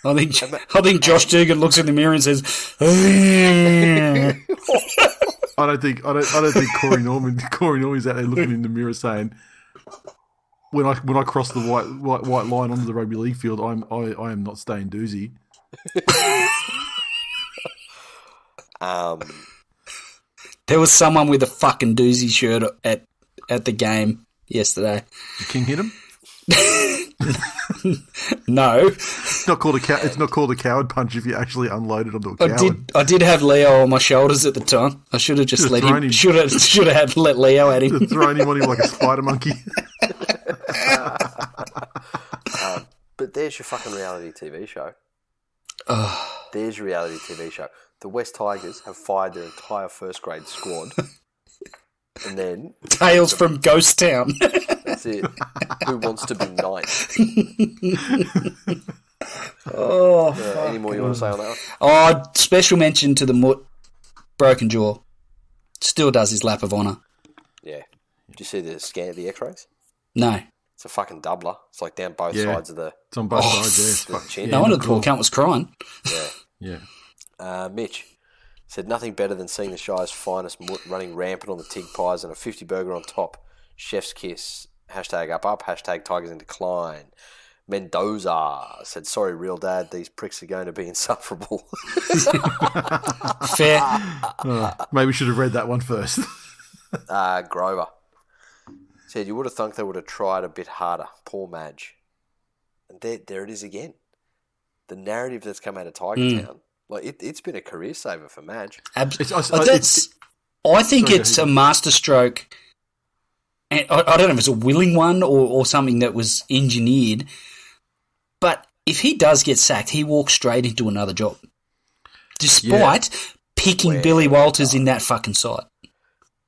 I think Josh Dugan looks in the mirror and says, I don't think Corey Norman's out there looking in the mirror saying, when I cross the white line onto the rugby league field, I am not staying doozy. There was someone with a fucking doozy shirt at the game yesterday. Did King hit him? No. It's not called a coward punch if you actually unload it onto a coward. I did have Leo on my shoulders at the time. I should have just let him. Should have let Leo at him. Thrown him on him like a spider monkey. But there's your fucking reality TV show. Oh. There's your reality TV show. The West Tigers have fired their entire first grade squad. And then... Tales from Ghost Town. That's it. Who wants to be ninth? Any more you want to say on that one? Oh, special mention to the Mutt. Broken jaw. Still does his lap of honour. Yeah. Did you see the scan of the x-rays? No. It's a fucking doubler. It's like down both sides of the... It's on both sides, yeah. Chin. No wonder the poor cunt was crying. Yeah. Mitch said nothing better than seeing the Shire's finest Mutt running rampant on the Tig Pies and a 50 burger on top. Chef's kiss. Hashtag up. Hashtag Tigers in decline. Mendoza said, sorry, real dad, these pricks are going to be insufferable. Fair. Maybe we should have read that one first. Grover said, you would have thunk they would have tried a bit harder. Poor Madge. And there it is again. The narrative that's come out of Tiger Town. Like it's been a career saver for Madge. I think it's a masterstroke. And I don't know if it's a willing one or something that was engineered. But if he does get sacked, he walks straight into another job. Despite picking Billy Walters in that fucking side.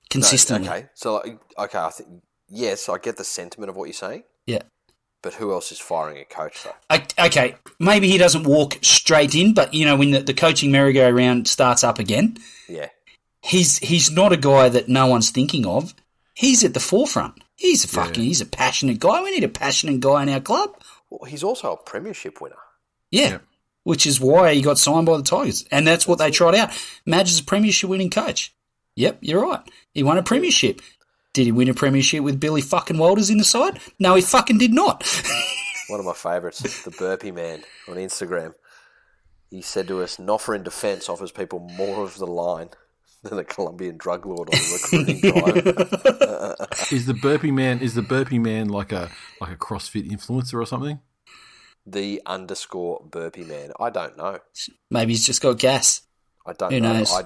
Consistently. No, okay. So, I think, yes, I get the sentiment of what you're saying. Yeah. But who else is firing a coach, though? Okay, maybe he doesn't walk straight in, but, when the coaching merry-go-round starts up again, he's not a guy that no one's thinking of. He's at the forefront. He's a passionate guy. We need a passionate guy in our club. Well, he's also a premiership winner. Yeah, which is why he got signed by the Tigers, and that's what they tried out. Madge is a premiership winning coach. Yep, you're right. He won a premiership. Did he win a premiership with Billy fucking Walters in the side? No, he fucking did not. One of my favourites, the Burpee Man on Instagram. He said to us, Noffer in defence offers people more of the line than a Colombian drug lord on a recruiting drive. Is the Burpee Man like a CrossFit influencer or something? The _Burpee Man. I don't know. Maybe he's just got gas. I don't Who know. knows? I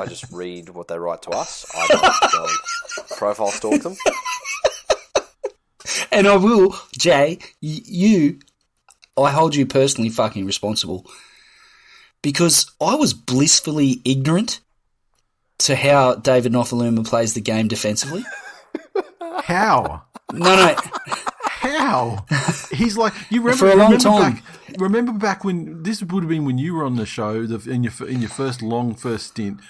just read what they write to us. I don't go and profile stalk them. And I will, Jay, I hold you personally fucking responsible because I was blissfully ignorant to how David Nofaluma plays the game defensively. How? No. How? He's like, you remember For a long time. Remember back when this would have been when you were on the show in your first stint.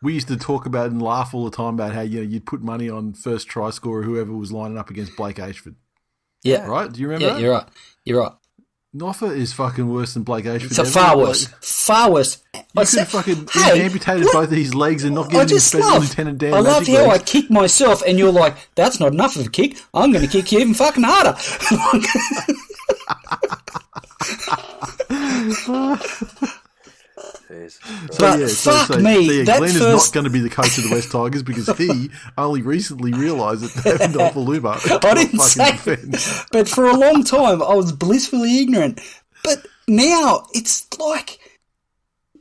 We used to talk about and laugh all the time about how you'd put money on first try scorer whoever was lining up against Blake Ashford. Yeah, right. Do you remember? Yeah, that? You're right. Noffa is fucking worse than Blake Ashford. It's far worse. You could have fucking amputated both of his legs and not given him special Lieutenant Dan. I love how I kick myself and you're like, that's not enough of a kick. I'm going to kick you even fucking harder. Jesus. But fuck me, that Glenn is first- not going to be the coach of the West Tigers because he only recently realised that David Nofoaluma I didn't say, but for a long time I was blissfully ignorant. But now it's like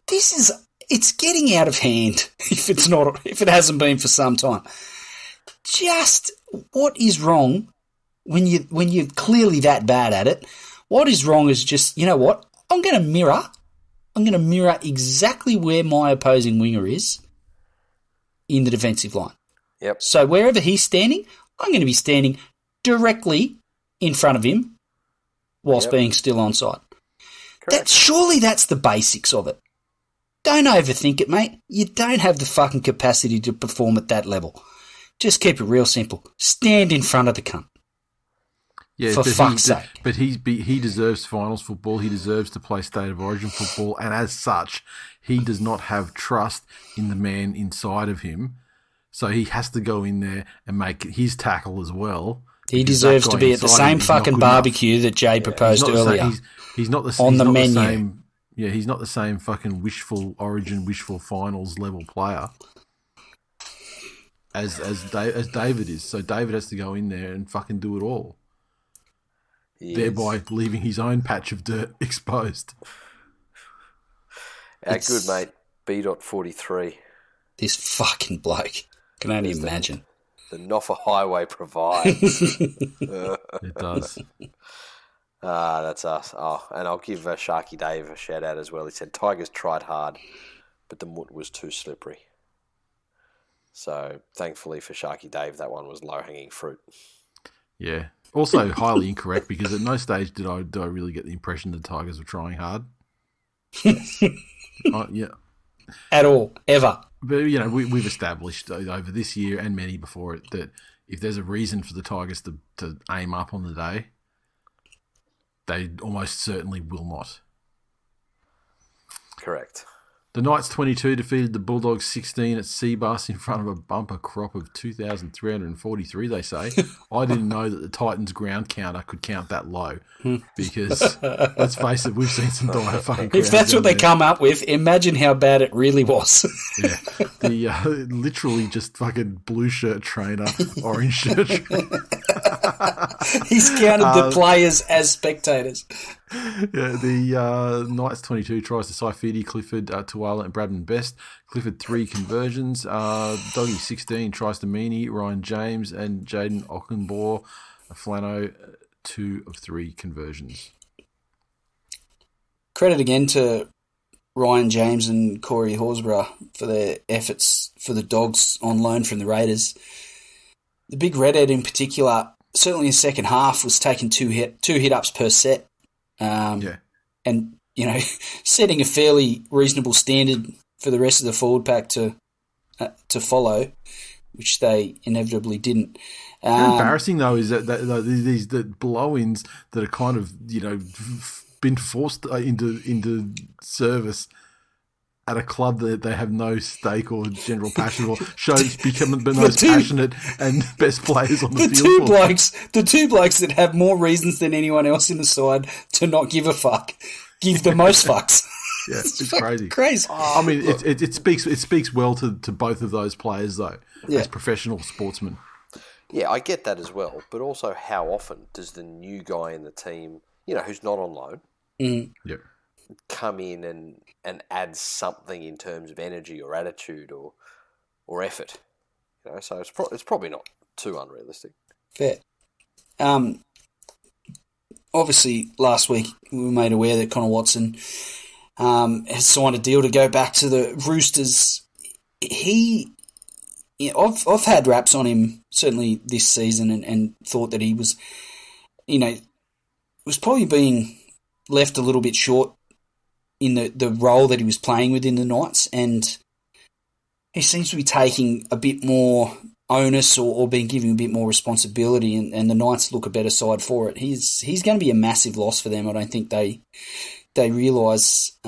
it's getting out of hand. If it hasn't been for some time, just what is wrong when you're clearly that bad at it? What is wrong is just, you know what? I'm going to mirror exactly where my opposing winger is in the defensive line. Yep. So wherever he's standing, I'm going to be standing directly in front of him whilst being still onside. Surely that's the basics of it. Don't overthink it, mate. You don't have the fucking capacity to perform at that level. Just keep it real simple. Stand in front of the cunt. Yeah, for fuck's sake. But he deserves finals football. He deserves to play State of Origin football. And as such, he does not have trust in the man inside of him. So he has to go in there and make his tackle as well. He deserves to be at the same fucking barbecue that Jay proposed earlier. He's not the on he's the not menu. The same, yeah, he's not the same fucking wishful Origin, wishful finals level player as David is. So David has to go in there and fucking do it all, thereby leaving his own patch of dirt exposed. Our good mate B.43. This fucking bloke. Can only imagine. The Noffa Highway provides. It does. That's us. Oh, and I'll give Sharky Dave a shout out as well. He said Tigers tried hard, but the mutt was too slippery. So thankfully for Sharky Dave, that one was low hanging fruit. Yeah. Also highly incorrect because at no stage do I really get the impression the Tigers were trying hard. Yeah. At all, ever. But, you know, we've established over this year and many before it that if there's a reason for the Tigers to aim up on the day, they almost certainly will not. Correct. The Knights 22 defeated the Bulldogs 16 at Seabus in front of a bumper crop of 2,343, they say. I didn't know that the Titans ground counter could count that low because, let's face it, we've seen some dire fucking crowds. If that's what they come up with, imagine how bad it really was. Yeah. The literally just fucking blue shirt trainer, orange shirt trainer. He's counted the players as spectators. Yeah, the Knights 22 tries to Saifidi, Clifford, TWiL and Bradman Best. Clifford 3 conversions. Doggy 16 tries to Meany, Ryan James and Jaden Ockenbaugh. Flano 2 of 3 conversions. Credit again to Ryan James and Corey Horsburgh for their efforts for the Dogs on loan from the Raiders. The big redhead in particular, certainly in the second half, was taking two hit-ups per set. And, you know, setting a fairly reasonable standard for the rest of the forward pack to follow, which they inevitably didn't. How embarrassing, though, is that these blow-ins that are kind of, you know, been forced into service at a club that they have no stake or general passion for, shows becoming the most passionate and best players on the field. The two blokes that have more reasons than anyone else in the side to not give a fuck give the most fucks. Yeah, it's crazy. Crazy. I mean, it speaks well to both of those players, though, as professional sportsmen. Yeah, I get that as well. But also, how often does the new guy in the team, you know, who's not on loan, come in and add something in terms of energy or attitude or effort? You know, so it's probably not too unrealistic. Fair. Obviously, last week we were made aware that Connor Watson has signed a deal to go back to the Roosters. I've had raps on him certainly this season and thought that he was, you know, was probably being left a little bit short in the role that he was playing within the Knights, and he seems to be taking a bit more onus or being given a bit more responsibility, and the Knights look a better side for it. He's going to be a massive loss for them. I don't think they realise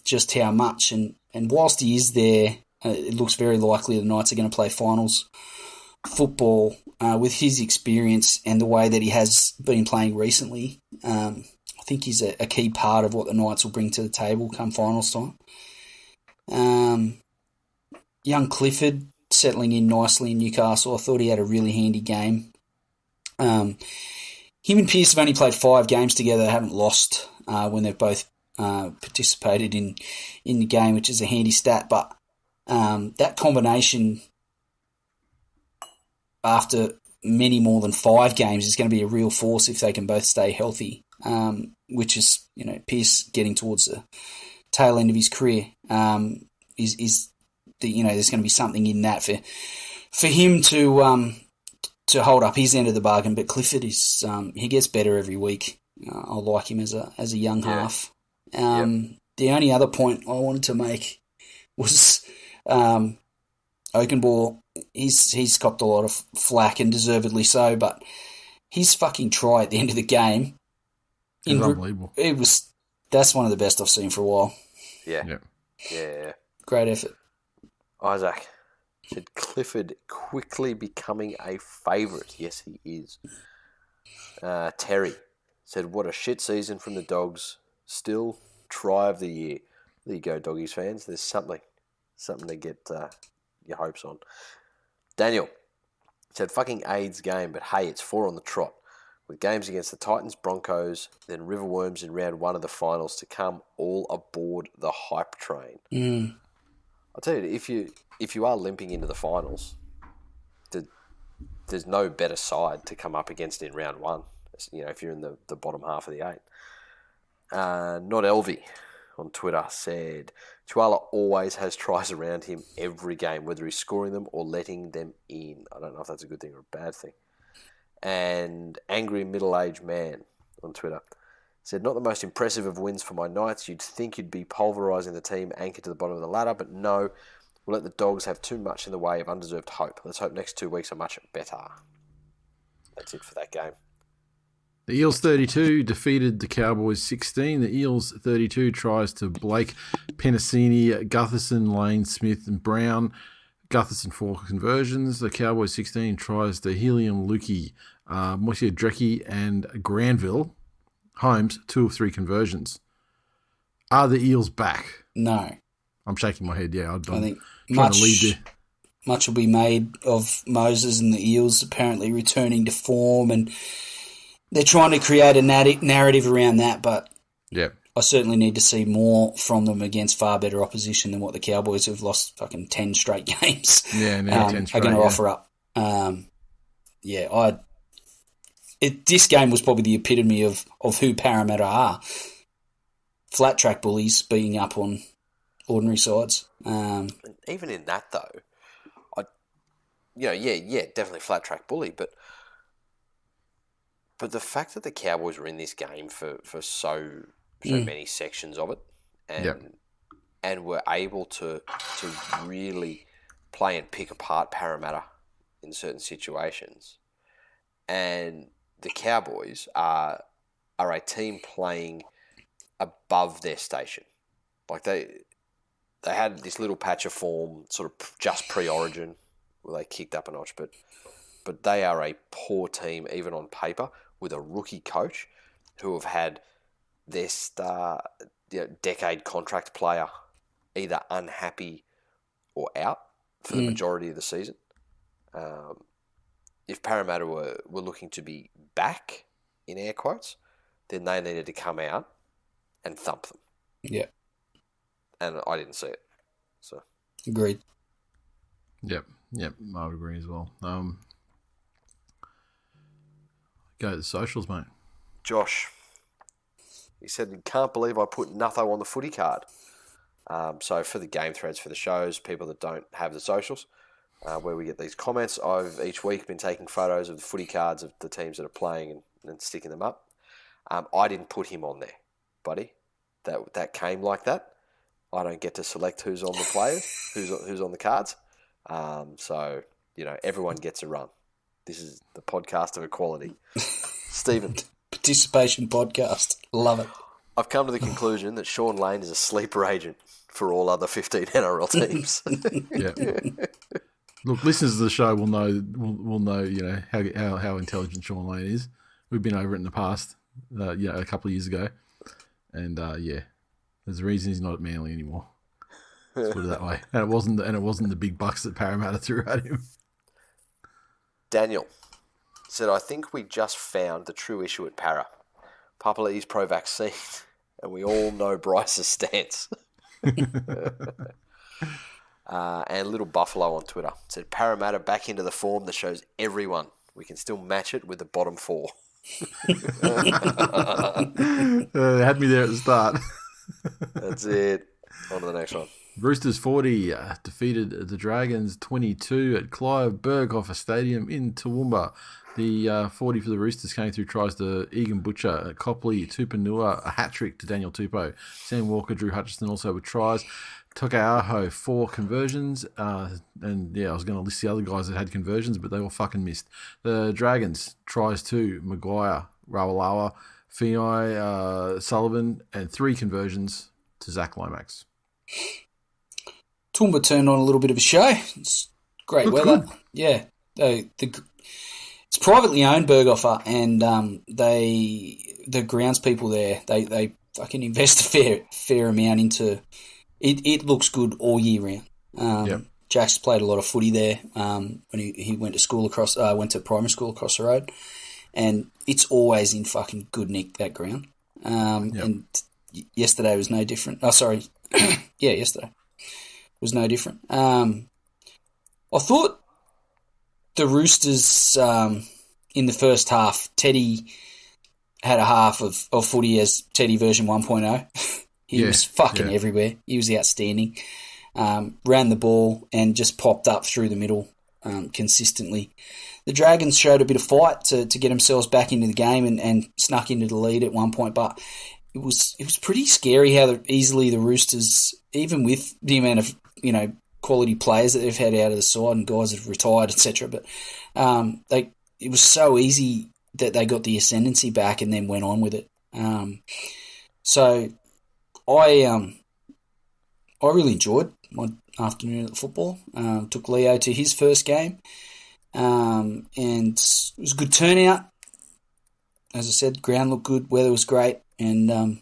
just how much, and whilst he is there, it looks very likely the Knights are going to play finals football with his experience and the way that he has been playing recently. I think he's a key part of what the Knights will bring to the table come finals time. Young Clifford settling in nicely in Newcastle. I thought he had a really handy game. Him and Pearce have only played 5 games together. They haven't lost when they've both participated in the game, which is a handy stat. But that combination after many more than 5 games is going to be a real force if they can both stay healthy, which is, Pearce getting towards the tail end of his career. There's going to be something in that for him to hold up his end of the bargain. But Clifford is he gets better every week. I like him as a young half. The only other point I wanted to make was Oakenbaugh. He's copped a lot of flack, and deservedly so. But his fucking try at the end of the game, unbelievable. That's one of the best I've seen for a while. Yeah. Great effort. Isaac said Clifford quickly becoming a favourite. Yes, he is. Terry said, what a shit season from the Dogs. Still try of the year. There you go, Doggies fans. There's something to get your hopes on. Daniel said, fucking AIDS game, but hey, it's 4 on the trot. With games against the Titans, Broncos, then Riverworms in round 1 of the finals to come, all aboard the hype train. I'll tell you, if you are limping into the finals, there's no better side to come up against in round 1. If you're in the bottom half of the 8. Not Elvie on Twitter said, TWiL always has tries around him every game, whether he's scoring them or letting them in. I don't know if that's a good thing or a bad thing. And Angry Middle-Aged Man on Twitter said, not the most impressive of wins for my Knights. You'd think you'd be pulverising the team anchored to the bottom of the ladder, but no, we'll let the Dogs have too much in the way of undeserved hope. Let's hope next 2 weeks are much better. That's it for that game. The Eels 32 defeated the Cowboys 16. The Eels 32 tries to Blake, Penasini, Gutherson, Lane, Smith and Brown. Gutherson 4 conversions. The Cowboys 16 tries to Helium, Lukey, Moisia Drecky and Granville. Holmes, 2 of 3 conversions. Are the Eels back? No. I'm shaking my head, yeah. I think much will be made of Moses and the Eels apparently returning to form, and they're trying to create a narrative around that, but I certainly need to see more from them against far better opposition than what the Cowboys have lost fucking 10 straight games. Yeah, now 10 straight, are going to offer up. This game was probably the epitome of who Parramatta are. Flat track bullies beating up on ordinary sides. Even in that though, definitely flat track bully, but the fact that the Cowboys were in this game for so many sections of it, and were able to really play and pick apart Parramatta in certain situations, and the Cowboys are a team playing above their station. Like they had this little patch of form sort of just pre-Origin where they kicked up a notch, but they are a poor team even on paper with a rookie coach who have had their star decade contract player either unhappy or out for the majority of the season. If Parramatta were looking to be back, in air quotes, then they needed to come out and thump them. Yeah. And I didn't see it. So agreed. Yep, I would agree as well. Go to the socials, mate. Josh, he said, can't believe I put Nutho on the footy card. So for the game threads for the shows, people that don't have the socials, where we get these comments, I've each week been taking photos of the footy cards of the teams that are playing and sticking them up. I didn't put him on there, buddy. That came like that. I don't get to select who's on the players, who's on the cards. So, everyone gets a run. This is the podcast of equality. Stephen. Participation podcast. Love it. I've come to the conclusion that Sean Lane is a sleeper agent for all other 15 NRL teams. Yeah. Look, listeners to the show will know, how intelligent Sean Lane is. We've been over it in the past, a couple of years ago. And, there's a reason he's not at Manly anymore. Let's put it that way. And it wasn't the big bucks that Parramatta threw at him. Daniel said, I think we just found the true issue at Para. Papali's pro-vaccine, and we all know Bryce's stance. And Little Buffalo on Twitter said, Parramatta back into the form that shows everyone we can still match it with the bottom four. Had me there at the start. That's it. On to the next one. Roosters 40 defeated the Dragons 22 at Clive Berghofer Stadium in Toowoomba. The 40 for the Roosters came through tries to Egan Butcher, Copley, Tupanua, a hat-trick to Daniel Tupou. Sam Walker, Drew Hutchison also with tries. Tokeaho, 4 conversions. And yeah, I was going to list the other guys that had conversions, but they all fucking missed. The Dragons, tries to Maguire, Rawalawa, Fiai, Sullivan, and 3 conversions to Zach Lomax. Toowoomba turned on a little bit of a show. It's great weather. Good. Yeah. It's privately owned, Berghofer, and the grounds people there, they fucking invest a fair amount into it. It looks good all year round. Yep. Jack's played a lot of footy there when he went to school went to primary school across the road, and it's always in fucking good nick, that ground. And yesterday was no different. Oh, sorry. Yesterday was no different. I thought the Roosters in the first half, Teddy had a half of footy as Teddy version 1.0. He was fucking everywhere. He was outstanding. Ran the ball and just popped up through the middle consistently. The Dragons showed a bit of fight to get themselves back into the game and snuck into the lead at one point, but it was pretty scary how easily the Roosters, even with the amount of quality players that they've had out of the side and guys that have retired, etc. But it was so easy that they got the ascendancy back and then went on with it. So I really enjoyed my afternoon at football. Took Leo to his first game, and it was a good turnout. As I said, ground looked good, weather was great, and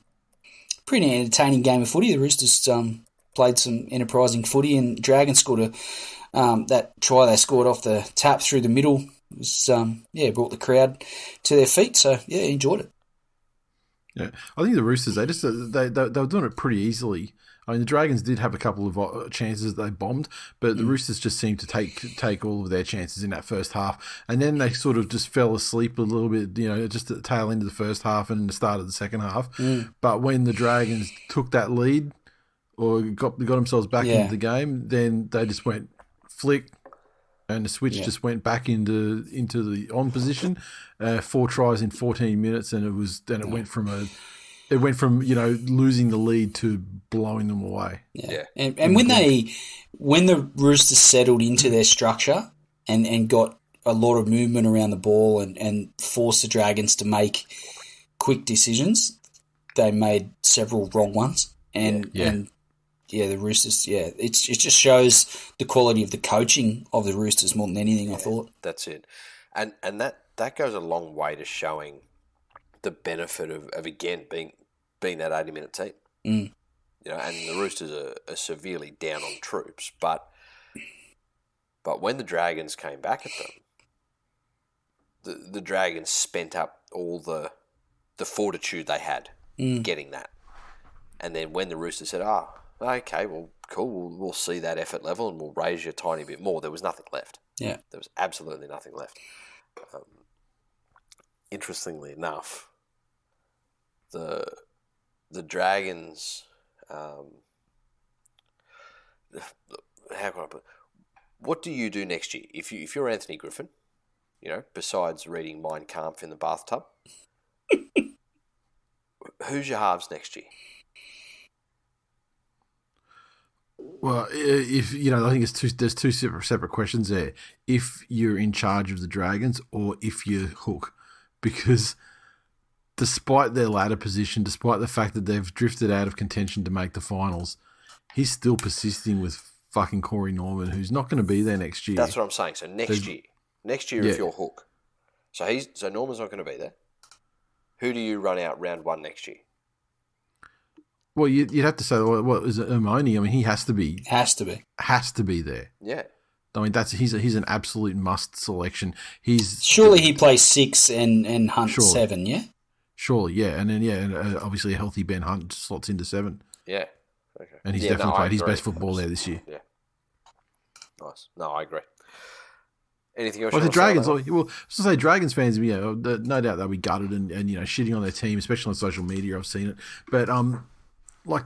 pretty entertaining game of footy. The Roosters played some enterprising footy, and Dragons scored that try they scored off the tap through the middle. It was brought the crowd to their feet. So enjoyed it. Yeah, I think the Roosters they were doing it pretty easily. I mean, the Dragons did have a couple of chances that they bombed, but the Roosters just seemed to take all of their chances in that first half, and then they sort of just fell asleep a little bit, just at the tail end of the first half and the start of the second half. But when the Dragons took that lead or got themselves back into the game, then they just went flick, and the switch just went back into the on position. 4 tries in 14 minutes, and it went from losing the lead to blowing them away. Yeah. And when the Roosters settled into their structure and got a lot of movement around the ball and forced the Dragons to make quick decisions, they made several wrong ones. And the Roosters, it just shows the quality of the coaching of the Roosters more than anything, I thought. That's it. And that goes a long way to showing the benefit of again, being that 80-minute team. And the Roosters are severely down on troops, but when the Dragons came back at them, the Dragons spent up all the fortitude they had getting that. And then when the Roosters said, okay, well, cool, we'll see that effort level and we'll raise you a tiny bit more, there was nothing left. Yeah. There was absolutely nothing left. Interestingly enough, the Dragons, how can I put? What do you do next year if you're Anthony Griffin? Besides reading Mein Kampf in the bathtub, who's your halves next year? Well, if I think there's two separate questions there. If you're in charge of the Dragons, or if you're Hook, because despite their ladder position, despite the fact that they've drifted out of contention to make the finals, he's still persisting with fucking Corey Norman, who's not going to be there next year. That's what I'm saying. So next year, if you're Hook, so Norman's not going to be there. Who do you run out round 1 next year? Well, you'd have to say, what is it, Imoni? I mean, he has to be there. Yeah. I mean, he's an absolute must selection. Surely he plays 6 and Hunt 7, yeah? Surely, yeah. And then, obviously a healthy Ben Hunt slots into 7. Yeah. Okay. And he's definitely played his best football there this year. Yeah. Nice. No, I agree. Anything else? Well, the Dragons, Dragons fans, no doubt they'll be gutted and shitting on their team, especially on social media. I've seen it. But,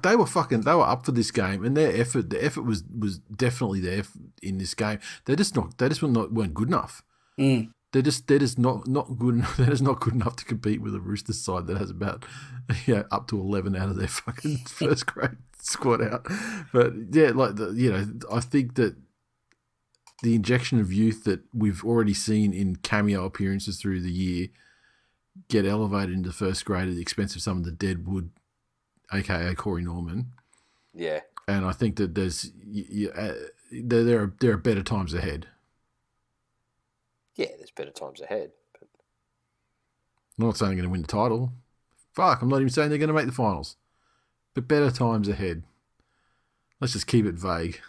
they were up for this game, and the effort was definitely there in this game. They weren't good enough. Mm. They're just not good enough. They're just not good enough to compete with a Roosters side that has about up to 11 out of their fucking first grade squad out. But yeah, I think that the injection of youth that we've already seen in cameo appearances through the year get elevated into first grade at the expense of some of the deadwood, aka Corey Norman. Yeah. And I think that there are better times ahead. Yeah, there's better times ahead. But... I'm not saying they're going to win the title. Fuck, I'm not even saying they're going to make the finals. But better times ahead. Let's just keep it vague.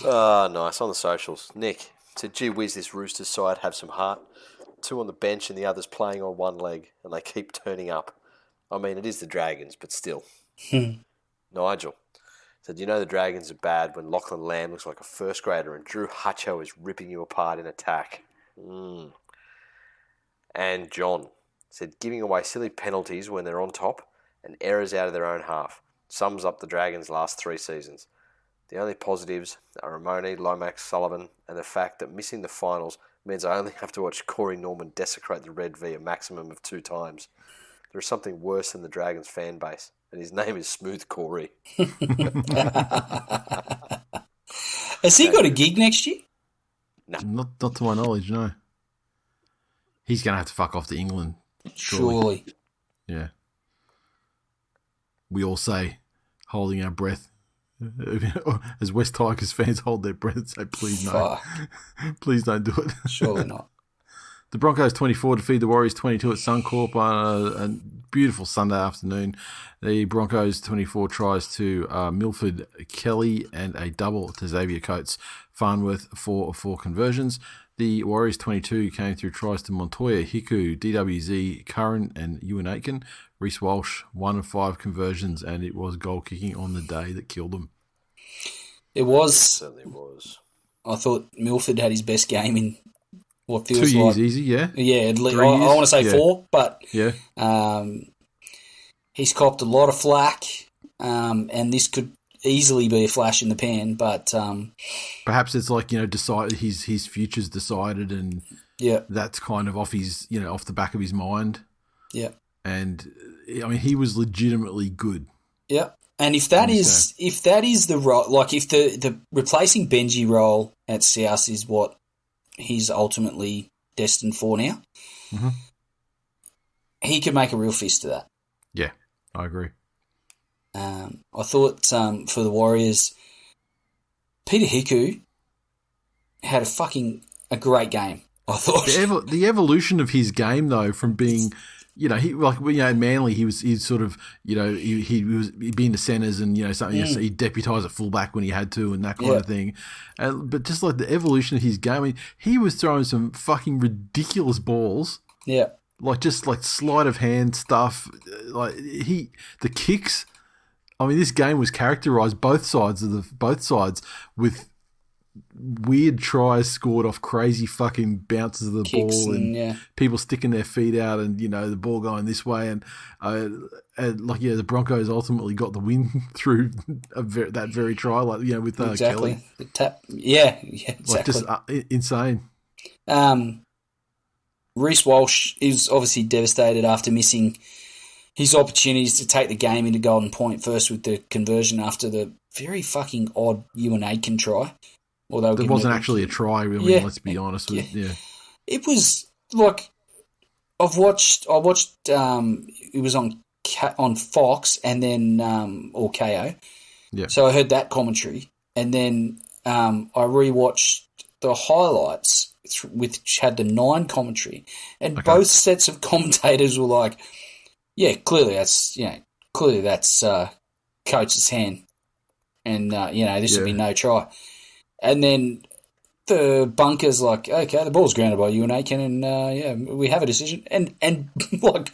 Oh, nice. On the socials. Nick said, gee whiz, this Roosters side have some heart. 2 on the bench and the others playing on one leg, and they keep turning up. I mean, it is the Dragons, but still. Nigel said, the Dragons are bad when Lachlan Lamb looks like a first grader and Drew Hutcho is ripping you apart in attack. And John said, giving away silly penalties when they're on top and errors out of their own half. Sums up the Dragons' last 3 seasons. The only positives are Ramone, Lomax, Sullivan, and the fact that missing the finals means I only have to watch Corey Norman desecrate the Red V a maximum of 2 times. There is something worse than the Dragons fan base, and his name is Smooth Corey. Has he got a gig next year? No. Not to my knowledge, no. He's going to have to fuck off to England. Surely. Yeah. We all say, holding our breath, as West Tigers fans hold their breath and say, please no. Please don't do it. Surely not. The Broncos 24 defeat the Warriors 22 at Suncorp on a beautiful Sunday afternoon. The Broncos 24 tries to Milford Kelly and a double to Xavier Coates. Farnworth 4 of 4 conversions. The Warriors 22 came through tries to Montoya, Hiku, DWZ, Curran and Ewan Aitken. Reece Walsh 1 of 5 conversions, and it was goal kicking on the day that killed him. It was. It certainly was. I thought Milford had his best game in what feels 2 years like easy, yeah. Yeah, I 3 years? want to say 4, but yeah. He's copped a lot of flack, and this could easily be a flash in the pan, but perhaps it's like decide his future's decided, and that's kind of off his off the back of his mind. Yeah, and I mean he was legitimately good. Yeah, and if that is the role, like if the replacing Benji role at South is what he's ultimately destined for now, he could make a real fist of that. Yeah, I agree. I thought for the Warriors, Peter Hiku had a great game. I thought the evolution of his game though, from being, Manly, he's sort of, he was being the centres and something he'd deputise at fullback when he had to and that kind of thing, but just like the evolution of his game, I mean, he was throwing some fucking ridiculous balls. Yeah, just sleight of hand stuff, the kicks. I mean, this game was characterised both sides with weird tries scored off crazy fucking bounces of the kicks ball and people sticking their feet out and the ball going this way and the Broncos ultimately got the win through that very try, with exactly Kelly. the tap, exactly, just insane. Reece Walsh is obviously devastated after missing his opportunities to take the game into Golden Point, first with the conversion after the very fucking odd Ewan Aitken try. Although it wasn't actually a try, really, let's be honest. It was like I watched it was on Fox and then or KO. Yeah. So I heard that commentary and then I rewatched the highlights which had the 9 commentary and both sets of commentators were like, Yeah, clearly that's coach's hand, and this would be no try. And then the bunker's like, okay, the ball's grounded by you and Aiken, and we have a decision. And like,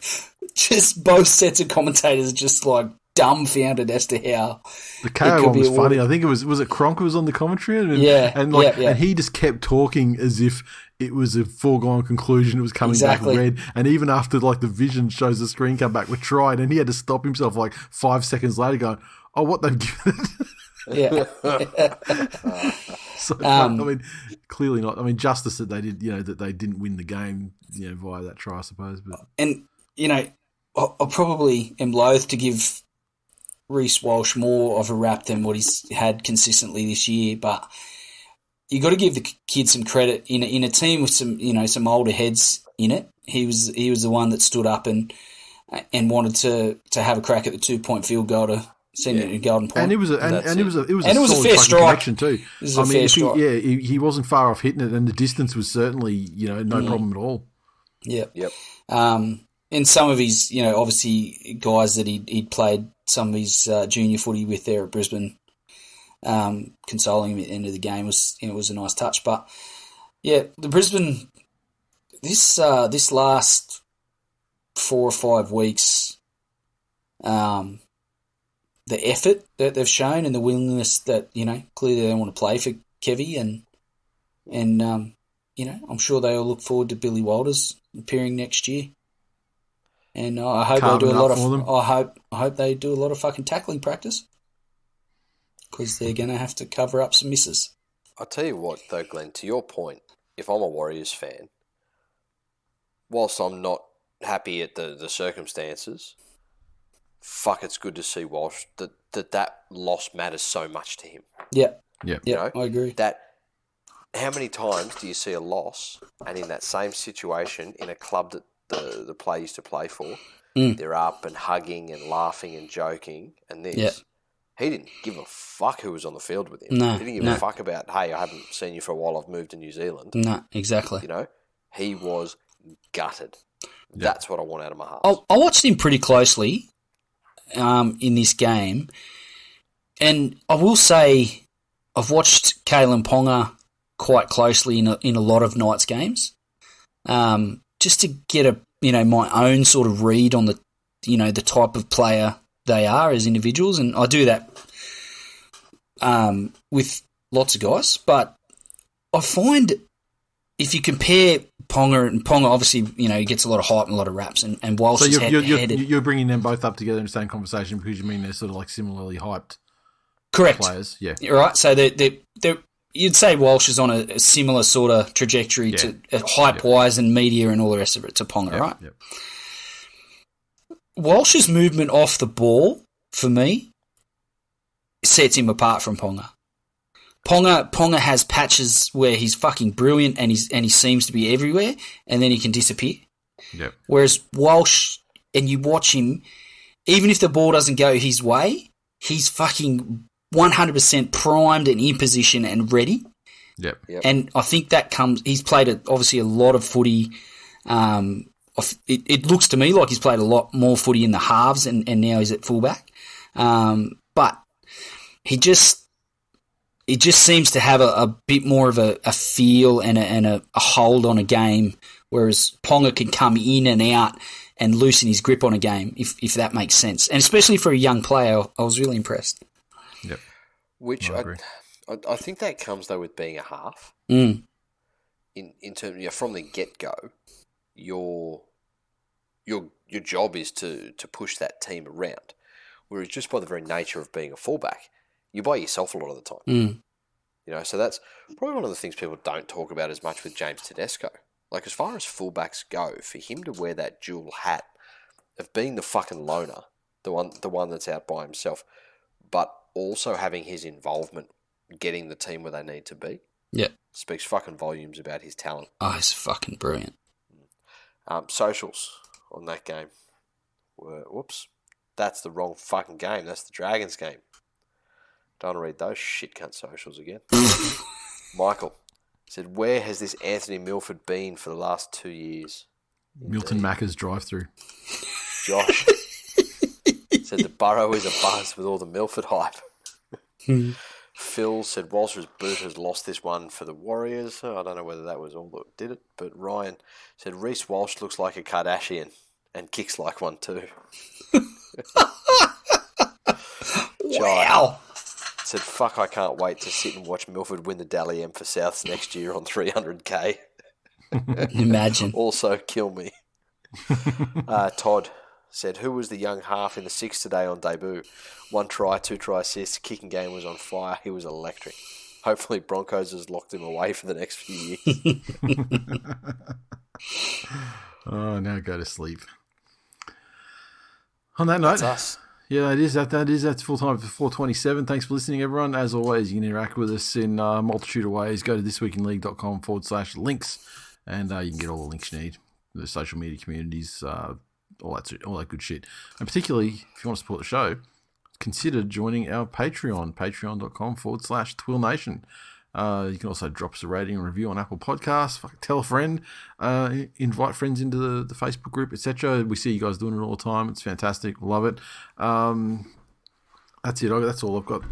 just both sets of commentators are just like dumbfounded as to how the KO one was funny. I think was it Cronk who was on the commentary, and he just kept talking as if it was a foregone conclusion. It was coming back red, and even after like the vision shows the screen come back, we tried, and he had to stop himself like 5 seconds later, going, "Oh, what they've given it." Yeah. So I mean, clearly not. I mean, justice that they did, that they didn't win the game, via that try, I suppose. But I probably am loath to give Reece Walsh more of a rap than what he's had consistently this year, but you got to give the kid some credit in a team with some older heads in it. He was the one that stood up and wanted to have a crack at the 2-point field goal to send it to golden point. And it was a fair strike connection too. He wasn't far off hitting it, and the distance was certainly no problem at all. Yeah. Yep. And some of his obviously guys that he'd played some of his junior footy with there at Brisbane, consoling him at the end of the game was a nice touch. But yeah, the Brisbane this last 4 or 5 weeks, the effort that they've shown and the willingness that clearly they want to play for Kevy and I'm sure they all look forward to Billy Walters appearing next year. And I hope they do a lot of. I hope they do a lot of fucking tackling practice because they're going to have to cover up some misses. I'll tell you what, though, Glenn. To your point, if I'm a Warriors fan, whilst I'm not happy at the circumstances, fuck, it's good to see Walsh that loss matters so much to him. Yeah, I agree. How many times do you see a loss and in that same situation in a club that the player used to play for, they're up and hugging and laughing and joking and this. Yeah. He didn't give a fuck who was on the field with him. No, he didn't give a fuck about, hey, I haven't seen you for a while, I've moved to New Zealand. No, exactly. He was gutted. Yeah. That's what I want out of my heart. I watched him pretty closely in this game, and I will say I've watched Kalen Ponga quite closely in a lot of Knights games. Just to get my own sort of read on the type of player they are as individuals, and I do that with lots of guys. But I find if you compare Ponga, and Ponga obviously he gets a lot of hype and a lot of raps, and Walsh is headed. You're bringing them both up together in the same conversation because you mean they're sort of like similarly hyped. Correct. Players, yeah. Right. So they're you'd say Walsh is on a similar sort of trajectory to hype-wise and media and all the rest of it to Ponga, right? Yep. Walsh's movement off the ball, for me, sets him apart from Ponga. Ponga has patches where he's fucking brilliant and he seems to be everywhere, and then he can disappear. Yep. Whereas Walsh, and you watch him, even if the ball doesn't go his way, he's fucking 100% primed and in position and ready. Yep. And I think that he's played obviously a lot of footy. It looks to me like he's played a lot more footy in the halves and now he's at fullback. But it just seems to have a bit more of a feel and a hold on a game, whereas Ponga can come in and out and loosen his grip on a game, if that makes sense. And especially for a young player, I was really impressed. Yep. Which I think that comes though with being a half. Mm. In terms from the get go, your job is to push that team around. Whereas just by the very nature of being a fullback, you're by yourself a lot of the time. Mm. So that's probably one of the things people don't talk about as much with James Tedesco. Like as far as fullbacks go, for him to wear that dual hat of being the fucking loner, the one that's out by himself, but also having his involvement getting the team where they need to be. Yeah. Speaks fucking volumes about his talent. Oh, he's fucking brilliant. Socials on that game were, whoops, that's the wrong fucking game. That's the Dragons game. Don't want to read those shit cunt socials again. Michael said, where has this Anthony Milford been for the last 2 years? Milton Macca's drive-through. Josh. Said the Burrow is a buzz with all the Milford hype. Phil said Walsh's boot has lost this one for the Warriors. I don't know whether that was all that did it, but Ryan said Reece Walsh looks like a Kardashian and kicks like one too. Wow. Said, fuck, I can't wait to sit and watch Milford win the Dally M for Souths next year on 300k. Imagine. Also, kill me. Todd said, who was the young half in the six today on debut? 1 try, 2 try assists, kicking game was on fire. He was electric. Hopefully Broncos has locked him away for the next few years. Oh, now go to sleep. On that note, That's us. Yeah, that's full time for 427. Thanks for listening, everyone. As always, you can interact with us in a multitude of ways. Go to thisweekinleague.com/links, and you can get all the links you need. The social media communities, all that good shit. And particularly, if you want to support the show, consider joining our Patreon, patreon.com/TWiL Nation. You can also drop us a rating and review on Apple Podcasts. Tell a friend, invite friends into the Facebook group, etc. We see you guys doing it all the time. It's fantastic. Love it. That's it. That's all I've got.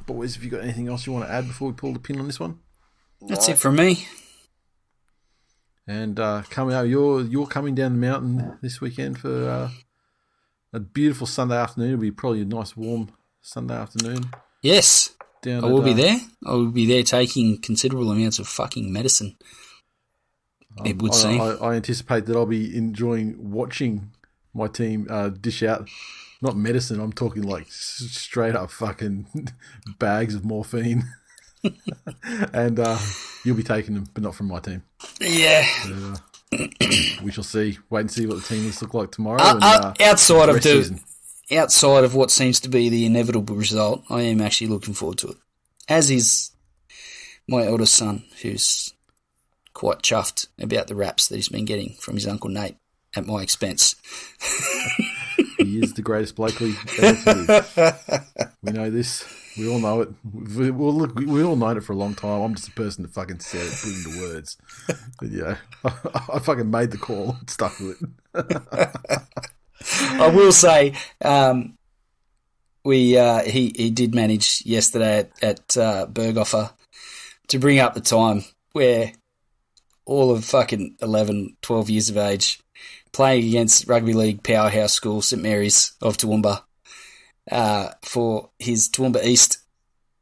Boys, have you got anything else you want to add before we pull the pin on this one? That's it from me. And coming out, you're coming down the mountain this weekend for a beautiful Sunday afternoon. It'll be probably a nice warm Sunday afternoon. Yes. I will be there. I will be there taking considerable amounts of fucking medicine. It would seem. I anticipate that I'll be enjoying watching my team dish out, not medicine, I'm talking like straight up fucking bags of morphine. And you'll be taking them, but not from my team. Yeah. We shall see. Wait and see what the team looks look like tomorrow. Outside of what seems to be the inevitable result, I am actually looking forward to it. As is my eldest son, who's quite chuffed about the raps that he's been getting from his Uncle Nate at my expense. He is the greatest Blakely ever to live. We know this. We all know it. We all known it for a long time. I'm just a person that fucking said it, put it into words. But yeah, I fucking made the call, stuck with it. I will say, he did manage yesterday at Berghofer to bring up the time where all of fucking 11, 12 years of age playing against rugby league powerhouse school St Mary's of Toowoomba for his Toowoomba East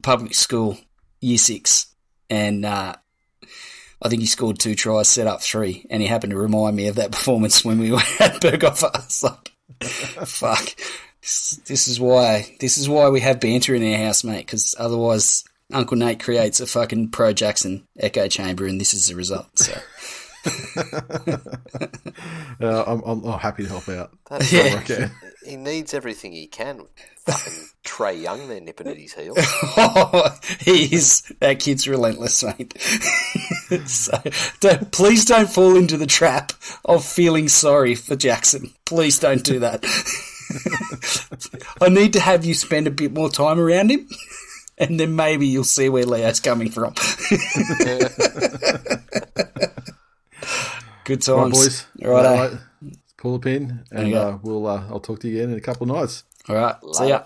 public school year 6, and I think he scored 2 tries, set up 3, and he happened to remind me of that performance when we were at Berghofer. It's like, fuck, this is why we have banter in our house, mate, because otherwise Uncle Nate creates a fucking pro Jackson echo chamber, and this is the result. So I'm happy to help out. Yeah. Okay. He needs everything he can. Fucking Trey Young there nipping at his heels. That kid's relentless, mate. So please don't fall into the trap of feeling sorry for Jackson. Please don't do that. I need to have you spend a bit more time around him, and then maybe you'll see where Leo's coming from. Good times. All right, boys. All right. Let's pull a pin, and I'll talk to you again in a couple of nights. All right. See ya.